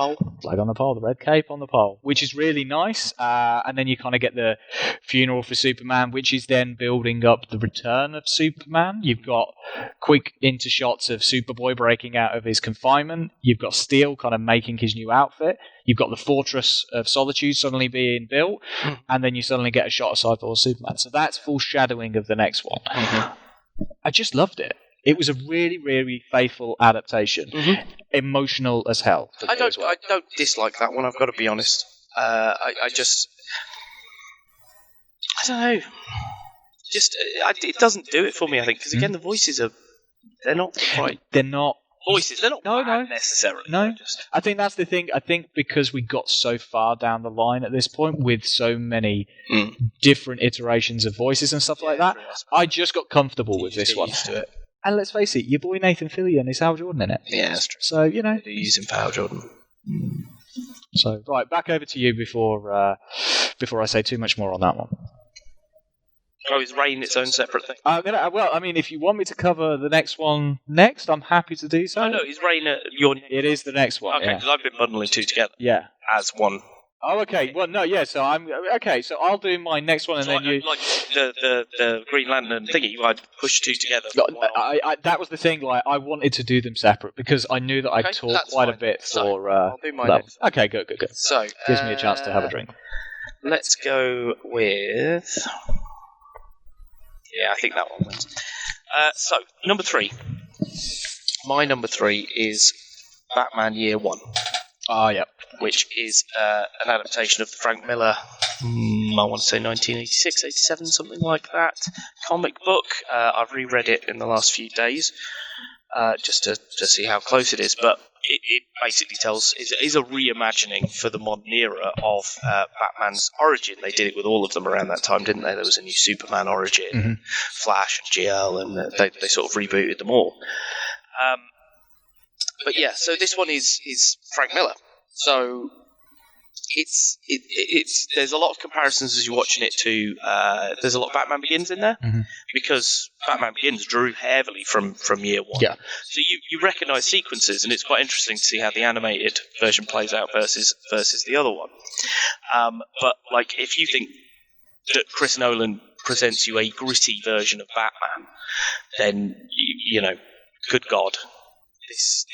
pole, the red cape on the pole, which is really nice. And then you kind of get the funeral for Superman, which is then building up the return of Superman. You've got quick intershots of Superboy breaking out of his confinement. You've got Steel kind of making his new outfit. You've got the Fortress of Solitude suddenly being built, and then you suddenly get a shot of Cyborg Superman. So that's foreshadowing of the next one. I just loved it. It was a really, really faithful adaptation. Emotional as hell. I don't dislike that one, I've got to be honest. I don't know. It doesn't do it for me, I think, because again, the voices they're not right. They're not voices. They're not bad necessarily. No, I think that's the thing. I think because we got so far down the line at this point with so many different iterations of voices and stuff like that, I just got comfortable with this one. Used to it. And let's face it, your boy Nathan Fillion is Hal Jordan in it. Yeah, that's true. So, They're using for Hal Jordan. So, right, back over to you before I say too much more on that one. Oh, is Rain its own separate thing? If you want me to cover the next one next, I'm happy to do so. Oh, no, is Rain your... It is the next one, okay, because I've been bundling two together. Yeah. As one. Oh, okay. Well, no, yeah. So So I'll do my next one, and then you like the Green Lantern thingy. I'd push two together. That was the thing. Like, I wanted to do them separate because I knew that I'd talk quite a bit for. I'll do mine next. Okay, good. So gives me a chance to have a drink. Let's go with. Yeah, I think that one wins. So number 3. My number 3 is Batman Year One. Oh, yeah. Which is an adaptation of the Frank Miller, I want to say 1986, 87, something like that, comic book. I've reread it in the last few days just to see how close it is, but it basically is a reimagining for the modern era of Batman's origin. They did it with all of them around that time, didn't they? There was a new Superman origin, Flash and GL, and they sort of rebooted them all. But yeah, so this one is Frank Miller. So it's there's a lot of comparisons as you're watching it to. There's a lot of Batman Begins in there because Batman Begins drew heavily from Year One. Yeah. So you recognise sequences, and it's quite interesting to see how the animated version plays out versus the other one. But like, if you think that Chris Nolan presents you a gritty version of Batman, then you know, good God.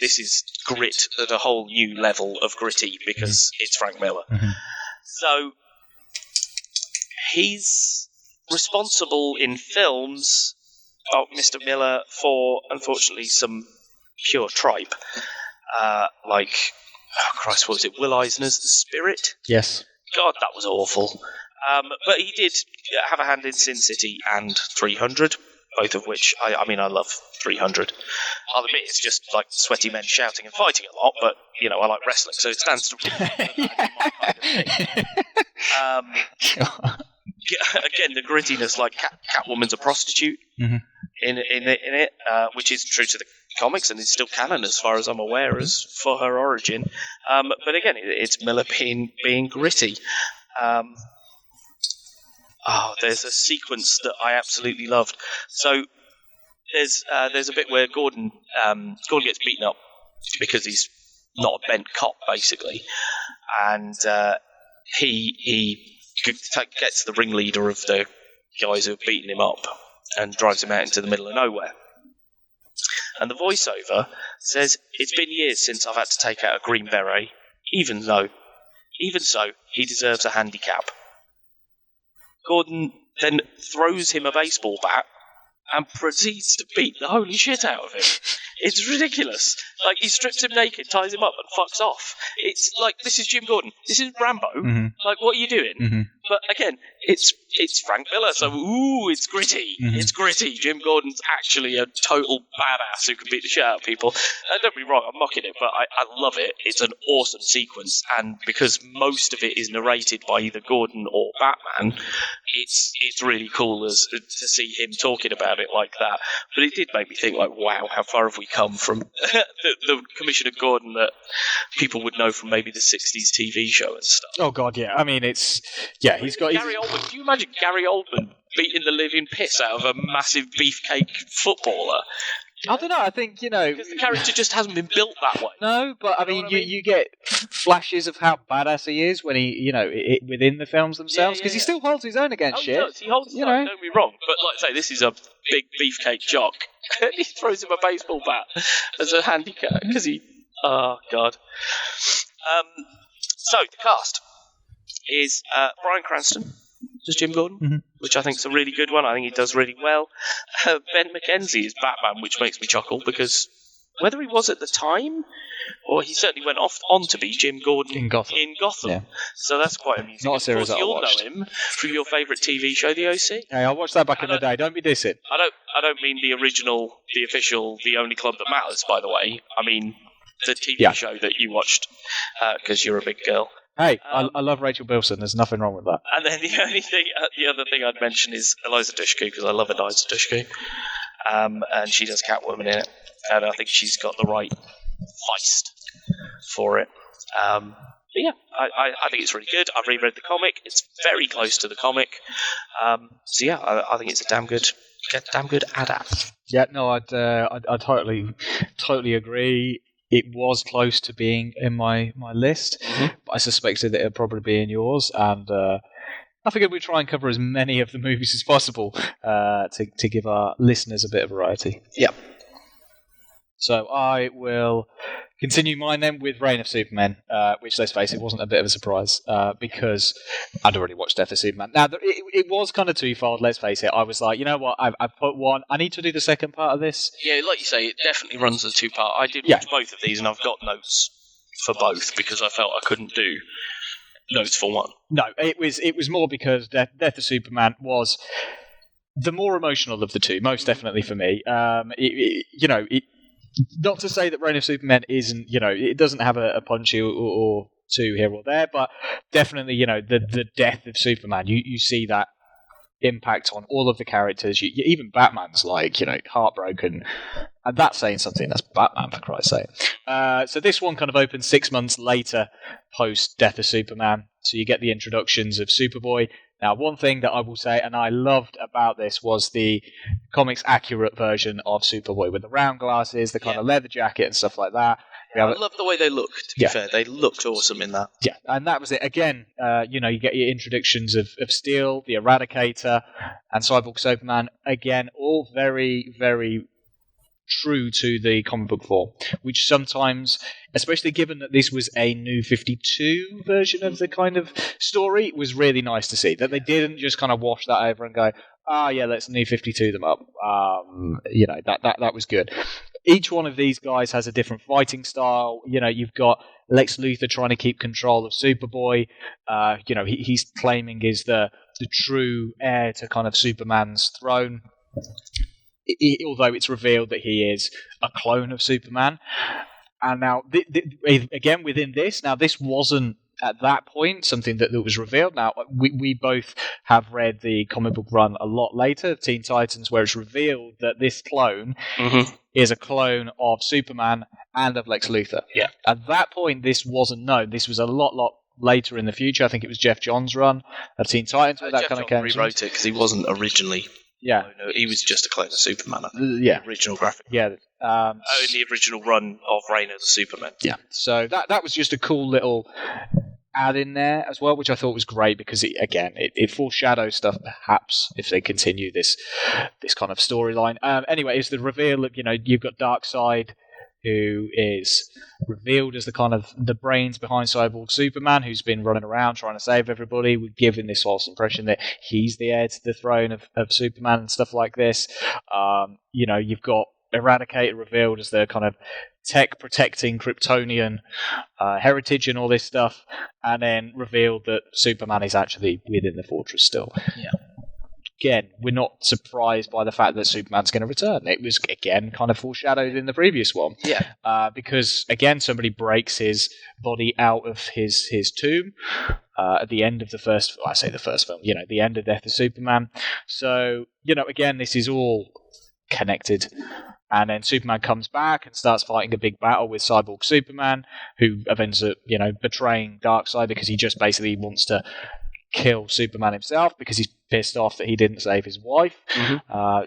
This is grit at a whole new level of gritty because it's Frank Miller. So he's responsible in films, Mr. Miller, for unfortunately some pure tripe. What was it? Will Eisner's The Spirit? Yes. God, that was awful. But he did have a hand in Sin City and 300, both of which, I love 300. I'll admit it's just like sweaty men shouting and fighting a lot, but, I like wrestling, so it stands to reason that is my kind of thing. Again, the grittiness, like Catwoman's a prostitute in it, which is true to the comics and is still canon as far as I'm aware as for her origin. But again, it's Miller being gritty. There's a sequence that I absolutely loved. So there's a bit where Gordon gets beaten up because he's not a bent cop, basically, and he gets the ringleader of the guys who have beaten him up and drives him out into the middle of nowhere. And the voiceover says, "It's been years since I've had to take out a Green Beret. Even so, he deserves a handicap." Gordon then throws him a baseball bat and proceeds to beat the holy shit out of him. It's ridiculous. Like, he strips him naked, ties him up, and fucks off. It's like, this is Jim Gordon. This is Rambo. Mm-hmm. Like, what are you doing? Mm-hmm. But again, it's Frank Miller, so it's gritty. Mm-hmm. It's gritty. Jim Gordon's actually a total badass who can beat the shit out of people. Don't be wrong, I'm mocking it, but I love it. It's an awesome sequence, and because most of it is narrated by either Gordon or Batman, it's really cool to see him talking about it like that. But it did make me think, like, wow, how far have we come from the Commissioner Gordon that people would know from maybe the 60s TV show and stuff. Oh, God, yeah. I mean, he's got... Gary Oldman. Do you imagine Gary Oldman beating the living piss out of a massive beefcake footballer? I don't know, I think, because the character just hasn't been built that way. No, but I mean, you get flashes of how badass he is when he, within the films themselves, because he still holds his own against shit. He holds his own, don't be wrong. But like I say, this is a big beefcake jock. He throws him a baseball bat as a handicap, because oh, God. So, the cast is Bryan Cranston as Jim Gordon, which I think is a really good one. I think he does really well. Ben McKenzie is Batman, which makes me chuckle, because whether he was at the time, or he certainly went on to be Jim Gordon in Gotham. Yeah. So that's quite amusing. Not a series of course, you'll watched. know him from your favourite TV show, The OC. Hey, I watched that back in the day. Don't be dissing. I don't mean the original, the official, The Only Club That Matters, by the way. I mean the TV show that you watched, because you're a big girl. Hey, I love Rachel Bilson. There's nothing wrong with that. And then the other thing I'd mention is Eliza Dushku, because I love Eliza Dushku. And she does Catwoman in it. And I think she's got the right feist for it. But yeah, I think it's really good. I've reread the comic. It's very close to the comic. So yeah, I think it's a damn good adapt. Yeah, no, I totally agree. It was close to being in my list, but I suspected that it would probably be in yours, and I figured we'd try and cover as many of the movies as possible to give our listeners a bit of variety. Yep. So I will continue mine then with Reign of Superman, which, let's face it, wasn't a bit of a surprise because I'd already watched Death of Superman. Now, it was kind of twofold, let's face it. I was like, you know what, I've put one. I need to do the second part of this. Yeah, like you say, it definitely runs as two-part. I did watch both of these, and I've got notes for both because I felt I couldn't do notes for one. No, it was more because Death of Superman was the more emotional of the two, most definitely for me. Not to say that Reign of Superman isn't, it doesn't have a punchy or two here or there, but definitely, the death of Superman, you see that impact on all of the characters. Even Batman's like, heartbroken, and that's saying something. That's Batman, for Christ's sake. So this one kind of opens 6 months later, post Death of Superman. So you get the introductions of Superboy. Now, one thing that I will say, and I loved about this, was the comics accurate version of Superboy with the round glasses, the kind of leather jacket and stuff like that. I love the way they look, to be fair. They looked awesome in that. Yeah, and that was it. Again, you get your introductions of Steel, the Eradicator, and Cyborg Superman. Again, all very, very true to the comic book form, which sometimes, especially given that this was a New 52 version of the kind of story, was really nice to see. That they didn't just kind of wash that over and go, let's New 52 them up. That was good. each one of these guys has a different fighting style. You've got Lex Luthor trying to keep control of Superboy. He's claiming is the true heir to kind of Superman's throne. Although it's revealed that he is a clone of Superman. And now, again, within this, now this wasn't at that point something that was revealed. Now, we both have read the comic book run a lot later, Teen Titans, where it's revealed that this clone is a clone of Superman and of Lex Luthor. Yeah. At that point, this wasn't known. This was a lot later in the future. I think it was Jeff Johns' run of Teen Titans where that Jeff kind of Johns came. rewrote it because he wasn't originally. Yeah. No, he was just a clone of Superman. Yeah. The original graphic. Yeah. The original run of Reign of the Superman. Yeah. So that was just a cool little add in there as well, which I thought was great because it foreshadows stuff perhaps if they continue this kind of storyline. Anyway, it's the reveal of you've got Darkseid, who is revealed as the kind of the brains behind Cyborg Superman, who's been running around trying to save everybody. We're given this false impression that he's the heir to the throne of Superman and stuff like this. You've got Eradicator revealed as the kind of tech protecting Kryptonian heritage and all this stuff, and then revealed that Superman is actually within the fortress still. Yeah. Again, we're not surprised by the fact that Superman's going to return. It was, again, kind of foreshadowed in the previous one. Yeah. Because, again, somebody breaks his body out of his tomb at the end of the first film, the end of Death of Superman. So, again, this is all connected. And then Superman comes back and starts fighting a big battle with Cyborg Superman, who ends up, betraying Darkseid because he just basically wants to kill Superman himself because he's pissed off that he didn't save his wife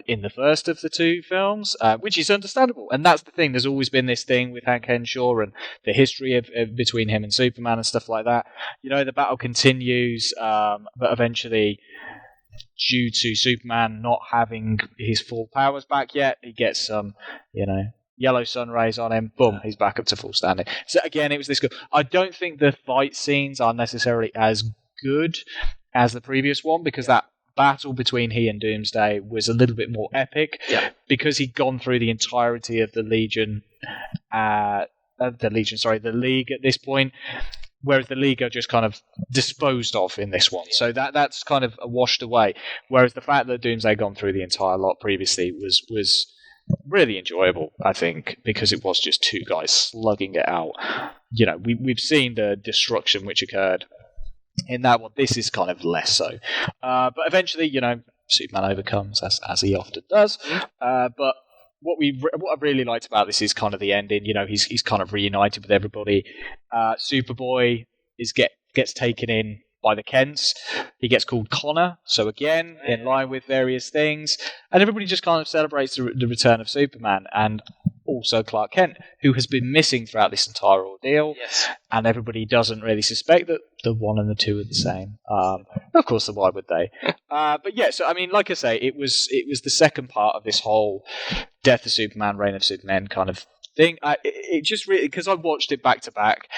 in the first of the two films, which is understandable. And that's the thing. There's always been this thing with Hank Henshaw and the history of between him and Superman and stuff like that. The battle continues, but eventually, due to Superman not having his full powers back yet, he gets some, yellow sun rays on him. Boom, he's back up to full standing. So again, it was this good. I don't think the fight scenes are necessarily as good as the previous one because that battle between he and Doomsday was a little bit more epic because he'd gone through the entirety of the League at this point, whereas the League are just kind of disposed of in this one. So that's kind of washed away. Whereas the fact that Doomsday had gone through the entire lot previously was really enjoyable, I think, because it was just two guys slugging it out. We've seen the destruction which occurred in that one. This is kind of less so. But eventually, Superman overcomes, as he often does. But what I really liked about this is kind of the ending. He's kind of reunited with everybody. Superboy gets taken in by the Kents. He gets called Connor, so again, in line with various things. And everybody just kind of celebrates the return of Superman, and also Clark Kent, who has been missing throughout this entire ordeal. Yes. And everybody doesn't really suspect that the one and the two are the same. Of course, why would they? But yeah, so I mean, like I say, it was the second part of this whole Death of Superman, Reign of Superman kind of thing. It just really, because I watched it back to back,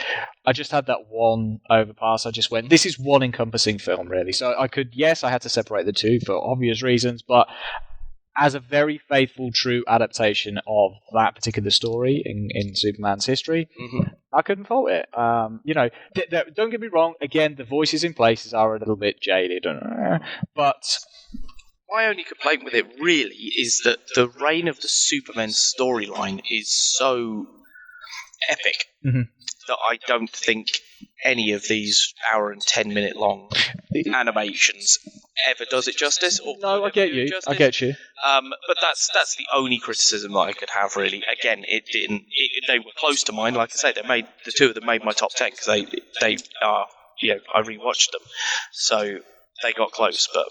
I just had that one overpass. I just went, this is one encompassing film, really. So I had to separate the two for obvious reasons, but as a very faithful, true adaptation of that particular story in Superman's history, I couldn't fault it. Don't get me wrong. Again, the voices in places are a little bit jaded, but my only complaint with it really is that the Reign of the Superman storyline is so epic that I don't think any of these hour and 10-minute long animations ever does it justice. Or no, I get you. I get you. But that's the only criticism that I could have, really. Again, it didn't. They were close to mine. Like I say, the two of them made my top 10 because they are. I rewatched them, so they got close, but.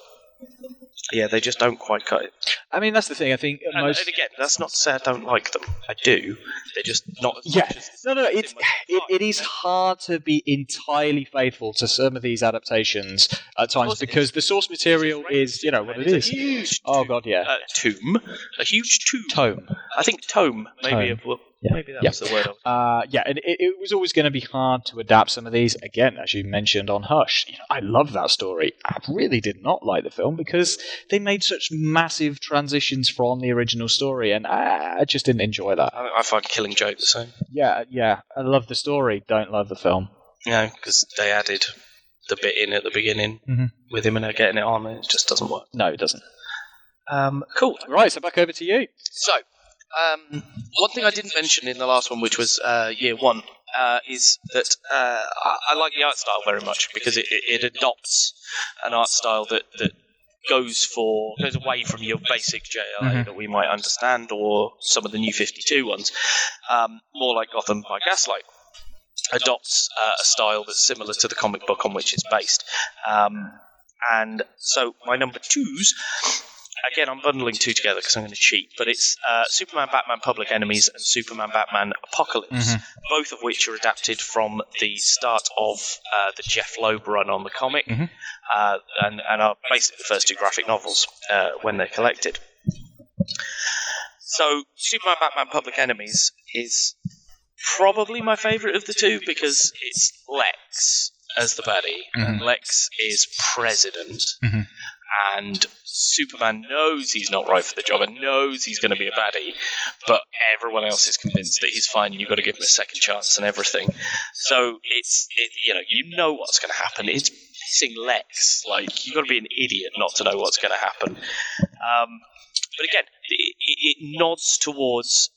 Yeah, they just don't quite cut it. I mean, that's the thing. I think and again, that's not to say I don't like them. I do. They're just not as much as... No, it is hard to be entirely faithful to some of these adaptations at times because the source material is, what it is. A huge oh, God, yeah. Tomb. A huge tomb. Tome. I think tome, maybe. Maybe that was the word. And it was always going to be hard to adapt some of these. Again, as you mentioned on Hush, I love that story. I really did not like the film because they made such massive transitions from the original story, and I just didn't enjoy that. I find Killing Joke the same. Yeah. I love the story, don't love the film. Yeah, because they added the bit in at the beginning with him and her getting it on, and it just doesn't work. No, it doesn't. Cool. Right, so back over to you. So, one thing I didn't mention in the last one, which was year one, is that I like the art style very much because it adopts an art style that goes away from your basic JLA that we might understand, or some of the New 52 ones, more like Gotham by Gaslight. Adopts a style that's similar to the comic book on which it's based. And so my number twos, again, I'm bundling two together because I'm going to cheat, but it's Superman, Batman, Public Enemies, and Superman, Batman, Apocalypse, both of which are adapted from the start of the Jeff Loeb run on the comic, and are basically the first two graphic novels when they're collected. So Superman, Batman, Public Enemies is probably my favourite of the two because it's Lex as the baddie, and Lex is president, and Superman knows he's not right for the job and knows he's going to be a baddie, but everyone else is convinced that he's fine and you've got to give him a second chance and everything. So you know what's going to happen. It's pissing Lex. Like, you've got to be an idiot not to know what's going to happen. But again, it nods towards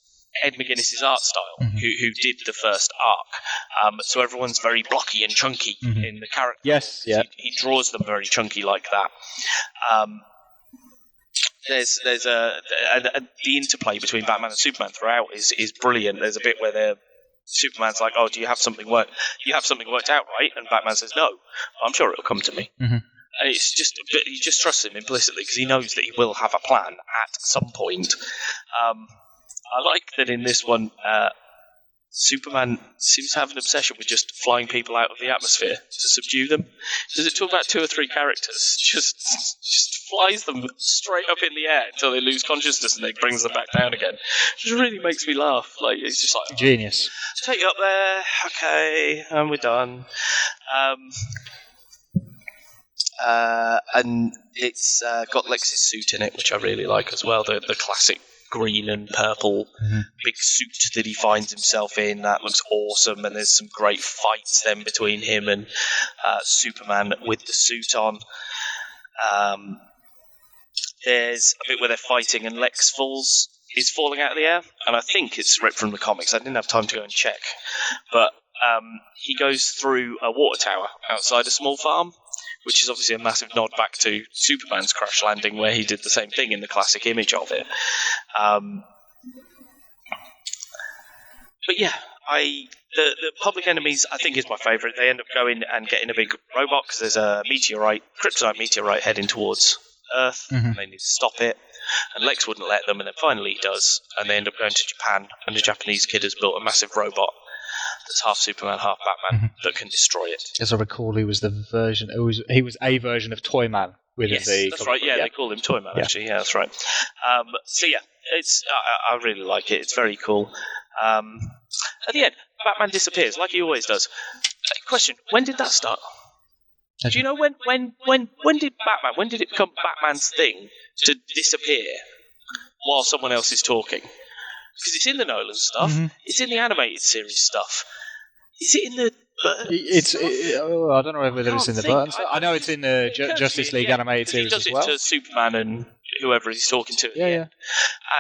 Ed McGuinness's art style, who did the first arc. So everyone's very blocky and chunky in the character. Yes, yeah. He draws them very chunky like that. There's the interplay between Batman and Superman throughout is brilliant. There's a bit where Superman's like, "Oh, do you have something worked out, right?" And Batman says, "No, I'm sure it'll come to me." And it's just, he just trusts him implicitly because he knows that he will have a plan at some point. I like that in this one, Superman seems to have an obsession with just flying people out of the atmosphere to subdue them. Does it talk about 2 or 3 characters? Just flies them straight up in the air until they lose consciousness and then brings them back down again. It just really makes me laugh. Like, it's just like, genius. Take you up there, okay, and we're done. And it's got Lex's suit in it, which I really like as well. The classic green and purple big suit that he finds himself in. That looks awesome, and there's some great fights then between him and Superman with the suit on. There's a bit where they're fighting and Lex is falling out of the air, and I think it's ripped from the comics. I didn't have time to go and check, but he goes through a water tower outside a small farm, which is obviously a massive nod back to Superman's crash landing, where he did the same thing in the classic image of it. But yeah, the Public Enemies, I think, is my favourite. They end up going and getting a big robot because there's a kryptonite meteorite heading towards Earth, and they need to stop it. And Lex wouldn't let them, and then finally he does, and they end up going to Japan, and the Japanese kid has built a massive robot that's half Superman, half Batman, that can destroy it. As I recall, he was a version of Toyman within the. That's right. Yeah, they called him Toyman. Actually, yeah, that's right. So yeah, I really like it. It's very cool. At the end, Batman disappears like he always does. Question: when did that start? Do you know when did Batman? When did it become Batman's thing to disappear while someone else is talking? Because it's in the Nolan stuff. It's in the animated series stuff. Is it in the Burton I don't know whether it's in the Burton stuff. I know it's in the Justice League animated series as well. He does it to Superman and whoever he's talking to. Yeah.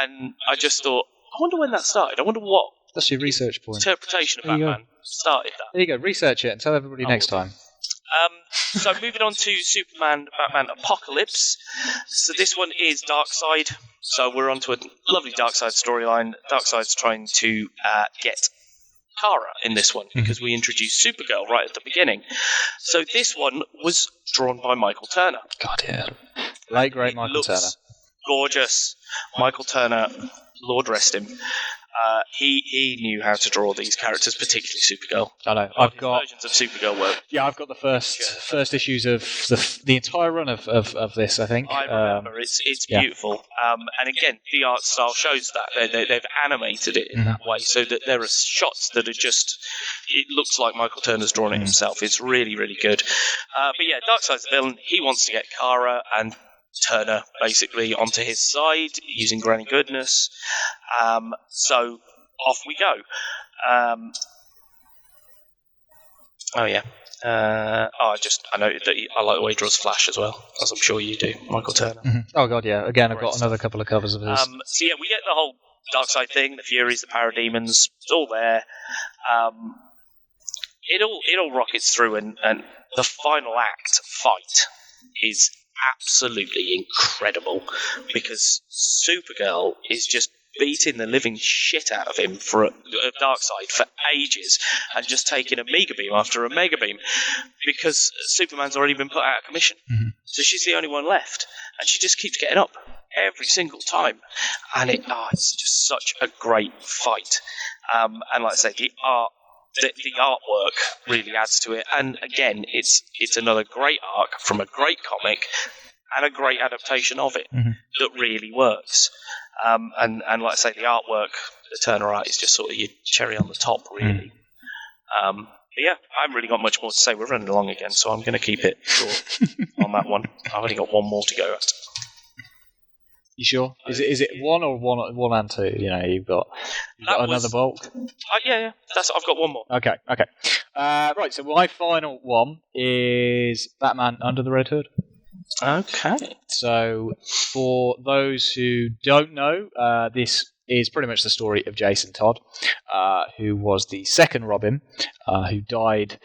And I just thought, I wonder when that started. I wonder what. That's your research point. Interpretation of Batman started that. There you go. Research it and tell everybody next time. So moving on to Superman, Batman, Apocalypse. So this one is Darkseid. So we're on to a lovely Darkseid storyline. Darkseid's trying to get Kara in this one because we introduced Supergirl right at the beginning. So this one was drawn by Michael Turner. God, yeah. Late great Michael Turner. Gorgeous. Michael Turner, Lord rest him. He knew how to draw these characters, particularly Supergirl. I know. I've got versions of Supergirl work. Yeah, I've got the first issues of the entire run of this. I think I remember. It's beautiful. And again, the art style shows that they've animated it in that way, so that there are shots that are just. It looks like Michael Turner's drawn it himself. It's really, really good. But yeah, Darkseid's the villain. He wants to get Kara and Turner basically onto his side using Granny Goodness. So off we go. I noted that I like the way he draws Flash as well, as I'm sure you do, Michael Turner. Mm-hmm. Oh god, yeah. Again, I've got another couple of covers of his. So yeah, we get the whole Darkseid thing, the Furies, the Parademons, it's all there. It all rockets through, and the final act fight is absolutely incredible because Supergirl is just beating the living shit out of him for Darkseid for ages and just taking a mega beam after a mega beam because Superman's already been put out of commission. So she's the only one left, and she just keeps getting up every single time, and it's just such a great fight. And like I say, the artwork really adds to it, and again, it's another great arc from a great comic and a great adaptation of it that really works. And like I say, the artwork, the Turner art is just sort of your cherry on the top, really. But yeah, I haven't really got much more to say. We're running along again, so I'm going to keep it short on that one. I've only got one more to go at. You sure? Is it one or one and two? You know, you've got another bulk. Yeah. I've got one more. Okay. Right. So my final one is Batman Under the Red Hood. Okay. So for those who don't know, this is pretty much the story of Jason Todd, who was the second Robin, who died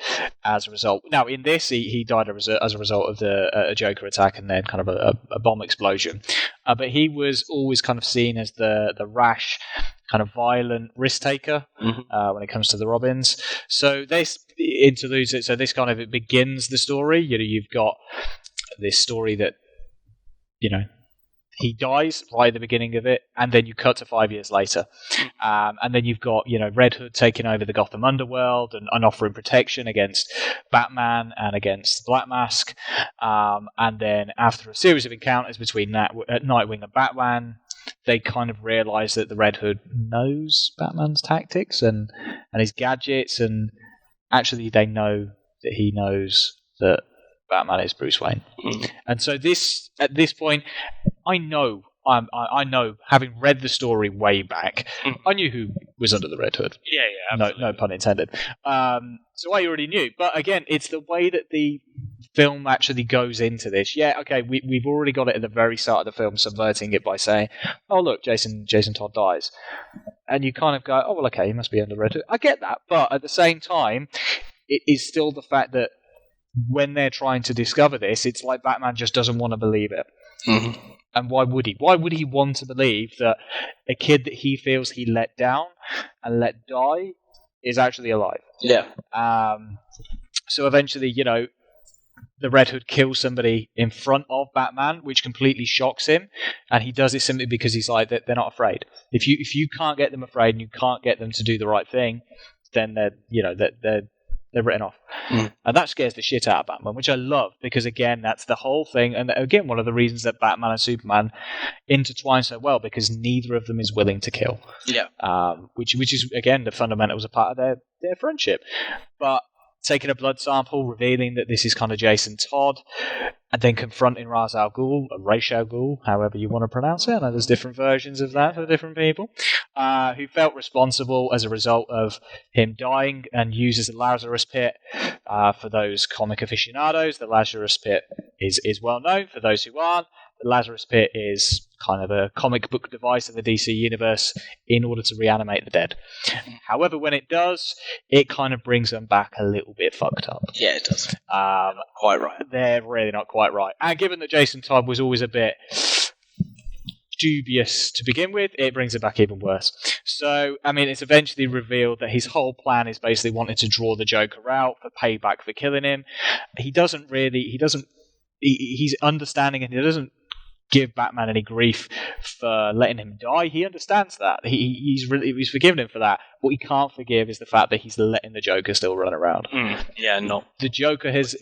as a result. Now, in this, he died as a result of the Joker attack and then kind of a bomb explosion. But he was always kind of seen as the rash, kind of violent risk taker when it comes to the Robins. So this kind of it begins the story. You know, you've got this story that, you know, he dies right at the beginning of it, and then you cut to 5 years later. And then you've got, you know, Red Hood taking over the Gotham underworld and offering protection against Batman and against Black Mask. And then after a series of encounters between Nightwing and Batman, they kind of realise that the Red Hood knows Batman's tactics and his gadgets, and actually they know that he knows that Batman is Bruce Wayne. And so at this point, I know, having read the story way back, I knew who was under the Red Hood. Yeah, absolutely. No pun intended. So I already knew. But again, it's the way that the film actually goes into this. Yeah, okay, we've already got it at the very start of the film, subverting it by saying, oh, look, Jason Todd dies. And you kind of go, oh, well, okay, he must be under Red Hood. I get that. But at the same time, it is still the fact that when they're trying to discover this, it's like Batman just doesn't want to believe it. And why would he? Why would he want to believe that a kid that he feels he let down and let die is actually alive? Yeah. So eventually, you know, the Red Hood kills somebody in front of Batman, which completely shocks him, and he does it simply because he's like, they're not afraid. If you can't get them afraid and you can't get them to do the right thing, then they're written off. And that scares the shit out of Batman, which I love, because again, that's the whole thing, and again, one of the reasons that Batman and Superman intertwine so well, because neither of them is willing to kill. Yeah. Which is, again, the fundamentals are part of their friendship. But taking a blood sample, revealing that this is kind of Jason Todd, and then confronting Ra's al Ghul, or Ra's al Ghul, however you want to pronounce it. I know there's different versions of that for different people, who felt responsible as a result of him dying, and uses the Lazarus Pit. For those comic aficionados, the Lazarus Pit is well known. For those who aren't, the Lazarus Pit is kind of a comic book device in the DC universe in order to reanimate the dead. However, when it does, it kind of brings them back a little bit fucked up. Yeah, it does. Quite right. They're really not quite right. And given that Jason Todd was always a bit dubious to begin with, it brings it back even worse. So, I mean, it's eventually revealed that his whole plan is basically wanting to draw the Joker out for payback for killing him. He's understanding, and he doesn't give Batman any grief for letting him die. He understands that. He's forgiven him for that. What he can't forgive is the fact that he's letting the Joker still run around. The Joker has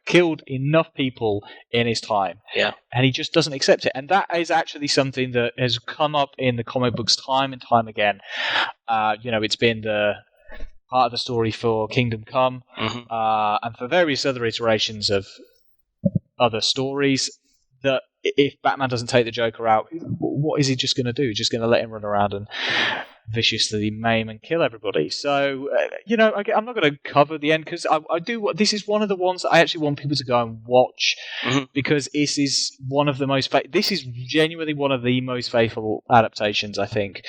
killed enough people in his time, and he just doesn't accept it. And that is actually something that has come up in the comic books time and time again. It's been the part of the story for Kingdom Come, and for various other iterations of other stories, that if Batman doesn't take the Joker out, what is he just going to do? Just going to let him run around and viciously maim and kill everybody? So, I'm not going to cover the end, because I do. This is one of the ones that I actually want people to go and watch, because this is one of the most. This is genuinely one of the most faithful adaptations, I think,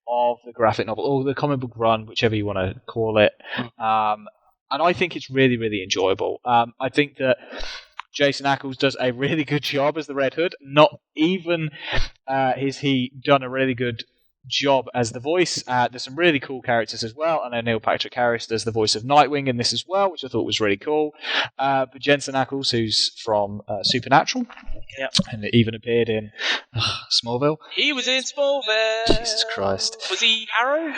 of the graphic novel or the comic book run, whichever you want to call it. And I think it's really, really enjoyable. I think that Jason Ackles does a really good job as the Red Hood. Not even has he done a really good job as the voice. There's some really cool characters as well. I know Neil Patrick Harris does the voice of Nightwing in this as well, which I thought was really cool. But Jensen Ackles, who's from Supernatural, and it even appeared in Smallville. He was in Smallville. Jesus Christ. Was he Arrow?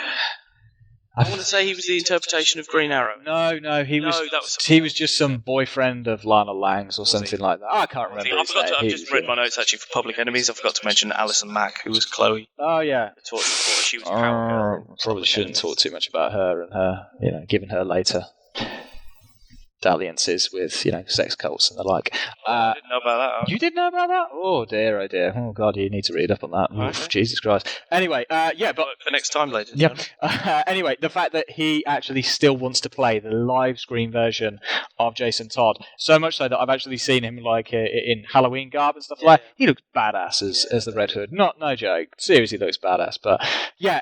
I want to say he was the interpretation of Green Arrow. No, he was just some boyfriend of Lana Lang's or something like that. I can't remember. I've just read my notes actually for Public Enemies. I forgot to mention Alison Mack, who was Chloe. Oh yeah, she was Power Girl. Probably shouldn't talk too much about her and her, giving her later dalliances with sex cults and the like. I didn't know about that. You didn't know about that? Oh dear, oh dear. Oh god, you need to read up on that. Okay. Jesus Christ. Anyway, but for next time later. Yeah. Anyway, the fact that he actually still wants to play the live screen version of Jason Todd, so much so that I've actually seen him in Halloween garb and stuff like that. He looks badass as the Red Hood. No joke. Seriously looks badass. But yeah,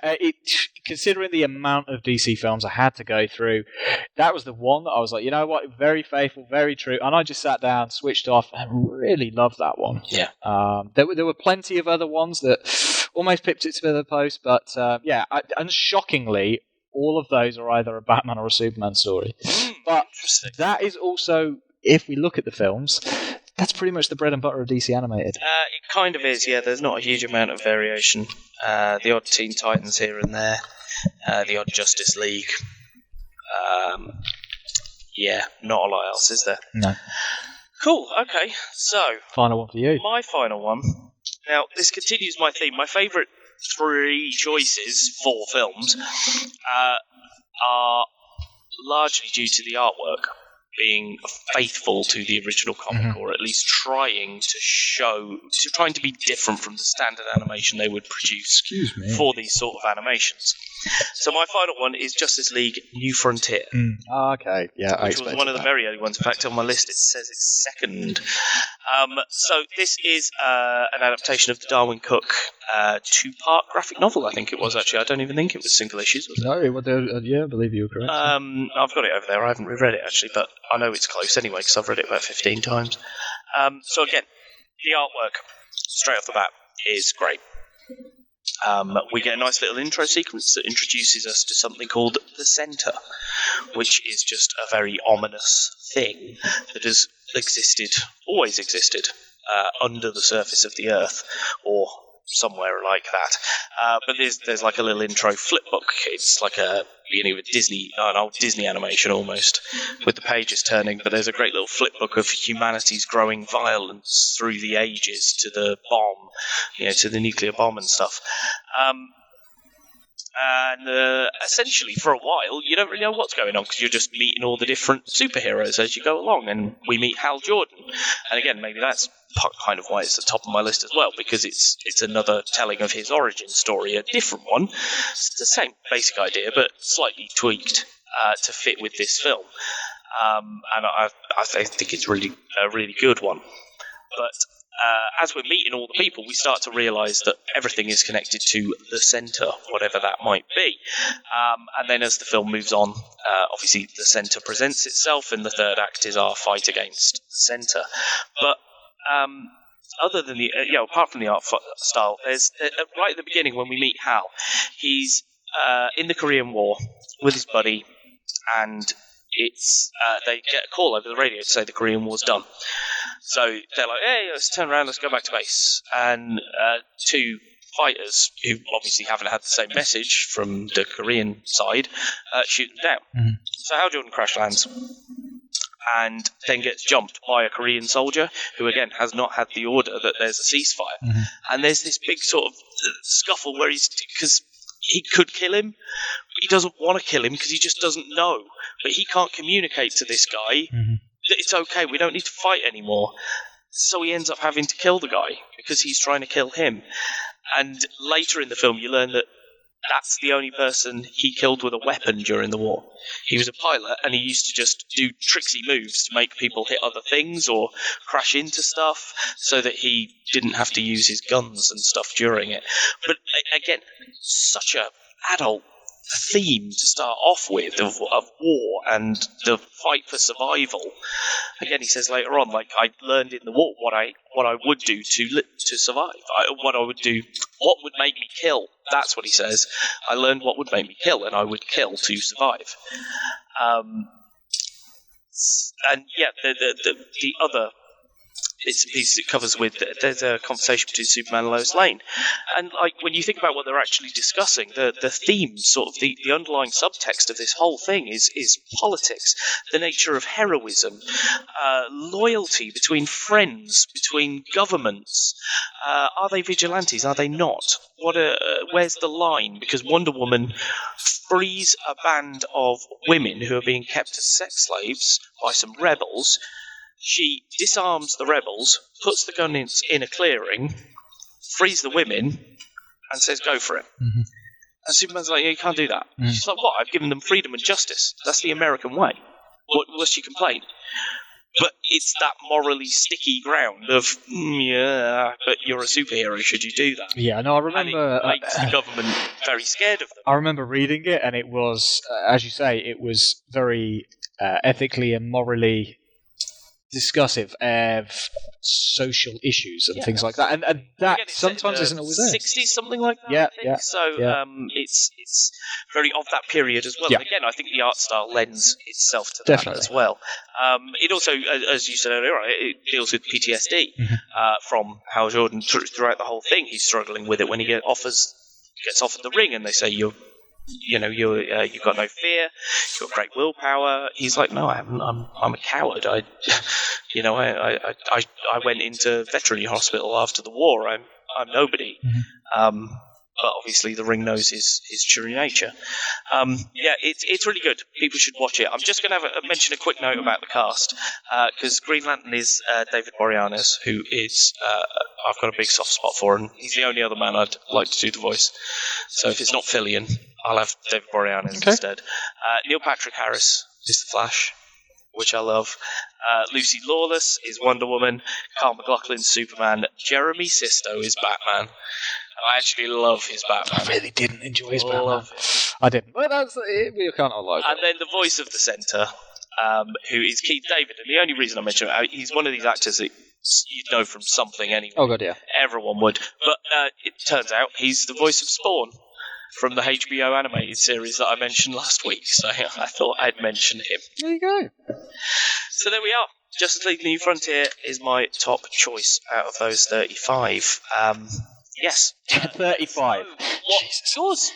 considering the amount of DC films I had to go through, that was the one that I was like, you know what? Very faithful, very true, and I just sat down, switched off, and really loved that one. Yeah. There were plenty of other ones that almost pipped it to the post, but and shockingly, all of those are either a Batman or a Superman story. But that is also, if we look at the films, that's pretty much the bread and butter of DC Animated. It kind of is, yeah. There's not a huge amount of variation. The odd Teen Titans here and there, the odd Justice League. Yeah, not a lot else, is there? No. Cool, okay, so... Final one for you. My final one. Now, this continues my theme. My favourite 3 choices for films are largely due to the artwork being faithful to the original comic, or at least trying to be different from the standard animation they would produce for these sort of animations. So my final one is Justice League New Frontier. Okay, yeah, which was one of the very early ones. In fact, on my list it says it's second. So this is an adaptation of the Darwin Cook 2-part graphic novel, I think it was, actually. I don't even think it was single issues, was it? No, I believe you were correct. I've got it over there. I haven't reread it, actually, but I know it's close anyway, because I've read it about 15 times. So again, the artwork, straight off the bat, is great. We get a nice little intro sequence that introduces us to something called the Center, which is just a very ominous thing that has always existed, under the surface of the Earth, or somewhere like that. But there's like a little intro flip book. It's like a beginning of an old Disney animation almost, with the pages turning. But there's a great little flip book of humanity's growing violence through the ages to the bomb, to the nuclear bomb and stuff. And essentially, for a while, you don't really know what's going on, because you're just meeting all the different superheroes as you go along. And we meet Hal Jordan. And again, maybe that's kind of why it's at the top of my list as well, because it's another telling of his origin story, a different one. It's the same basic idea, but slightly tweaked to fit with this film. And I think it's really a really good one. But as we're meeting all the people, we start to realise that everything is connected to the centre, whatever that might be. And then as the film moves on, obviously the centre presents itself, and the third act is our fight against the centre. But other than apart from the art style, there's right at the beginning when we meet Hal, he's in the Korean War with his buddy, and they get a call over the radio to say the Korean War's done. So they're like, hey, let's turn around, let's go back to base. And two fighters, who obviously haven't had the same message from the Korean side, shoot them down. Mm-hmm. So Hal Jordan crash lands and then gets jumped by a Korean soldier who, again, has not had the order that there's a ceasefire. Mm-hmm. And there's this big sort of scuffle where because he could kill him, but he doesn't want to kill him because he just doesn't know. But he can't communicate to this guy that it's okay, we don't need to fight anymore. So he ends up having to kill the guy because he's trying to kill him. And later in the film, you learn that that's the only person he killed with a weapon during the war. He was a pilot, and he used to just do tricksy moves to make people hit other things or crash into stuff so that he didn't have to use his guns and stuff during it. But again, such a adult theme to start off with of war and the fight for survival. Again, he says later on, like, I learned in the war what I would do to survive. What would make me kill. That's what he says. I learned what would make me kill, and I would kill to survive. And yeah, the other bits and pieces it covers with, there's a conversation between Superman and Lois Lane. And like when you think about what they're actually discussing, the theme, sort of the underlying subtext of this whole thing is politics, the nature of heroism, loyalty between friends, between governments. Are they vigilantes? Are they not? Where's the line? Because Wonder Woman frees a band of women who are being kept as sex slaves by some rebels. She disarms the rebels, puts the gun in a clearing, frees the women, and says, go for it. Mm-hmm. And Superman's like, yeah, you can't do that. Mm-hmm. She's like, what? I've given them freedom and justice. That's the American way. What's your complaint? But it's that morally sticky ground of, yeah, but you're a superhero, should you do that? Yeah, no, I remember... And it makes the government very scared of them. I remember reading it, and it was, as you say, it was very ethically and morally discussive of social issues and things like that, and that again, sometimes isn't always there. 60s, something like that. Yeah, I think. yeah. So yeah. It's very of that period as well. Yeah. And again, I think the art style lends itself to Definitely. that as well. It also, as you said earlier, it deals with PTSD from Hal Jordan throughout the whole thing. He's struggling with it when he gets offered the ring, and they say you've got no fear, you've got great willpower. He's like, no, I haven't. I'm a coward. I went into veterinary hospital after the war. I'm nobody. But obviously the ring knows his true nature. It's really good. People should watch it. I'm just going to mention a quick note about the cast, because Green Lantern is David Boreanaz, who is I've got a big soft spot for, and he's the only other man I'd like to do the voice. So if it's not Fillion, I'll have David Boreanaz instead. Neil Patrick Harris is the Flash, which I love. Lucy Lawless is Wonder Woman. Carl McLaughlin's Superman. Jeremy Sisto is Batman. I actually love his Batman. I really didn't enjoy his Batman. I didn't. But we can't all like it. And then the voice of the centre, who is Keith David. And the only reason I mention him, he's one of these actors that you'd know from something anyway. Oh, God, yeah. Everyone would. But it turns out he's the voice of Spawn from the HBO animated series that I mentioned last week. So I thought I'd mention him. There you go. So there we are. Justice League New Frontier is my top choice out of those 35. Yes. 35. What's yours?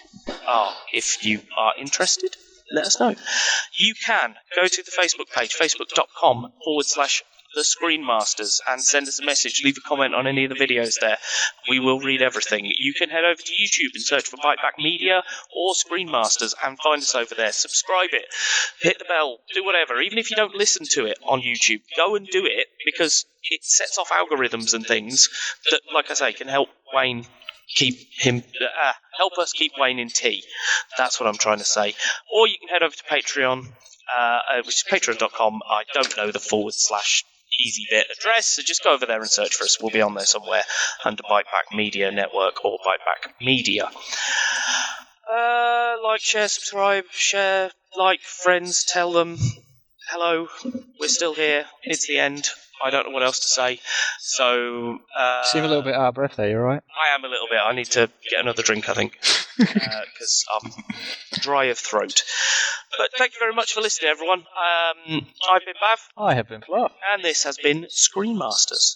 Oh, if you are interested, let us know. You can go to the Facebook page, facebook.com/The Screenmasters, and send us a message, leave a comment on any of the videos there. We will read everything. You can head over to YouTube and search for Byte Back Media or Screenmasters and find us over there. Subscribe it, hit the bell, do whatever. Even if you don't listen to it on YouTube, go and do it, because it sets off algorithms and things that, like I say, can help Wayne help us keep Wayne in tea. That's what I'm trying to say. Or you can head over to Patreon, which is patreon.com. I don't know the / easy bit address, so just go over there and search for us. We'll be on there somewhere under Byte Back Media Network or Byte Back Media. Like, share, subscribe, share, like, friends, tell them hello, we're still here, it's the end. I don't know what else to say. So seem a little bit out of breath there, you alright? I am a little bit. I need to get another drink, I think. because I'm dry of throat. But thank you very much for listening, everyone. I've been Bav. I have been Fluff. And this has been Screen Masters.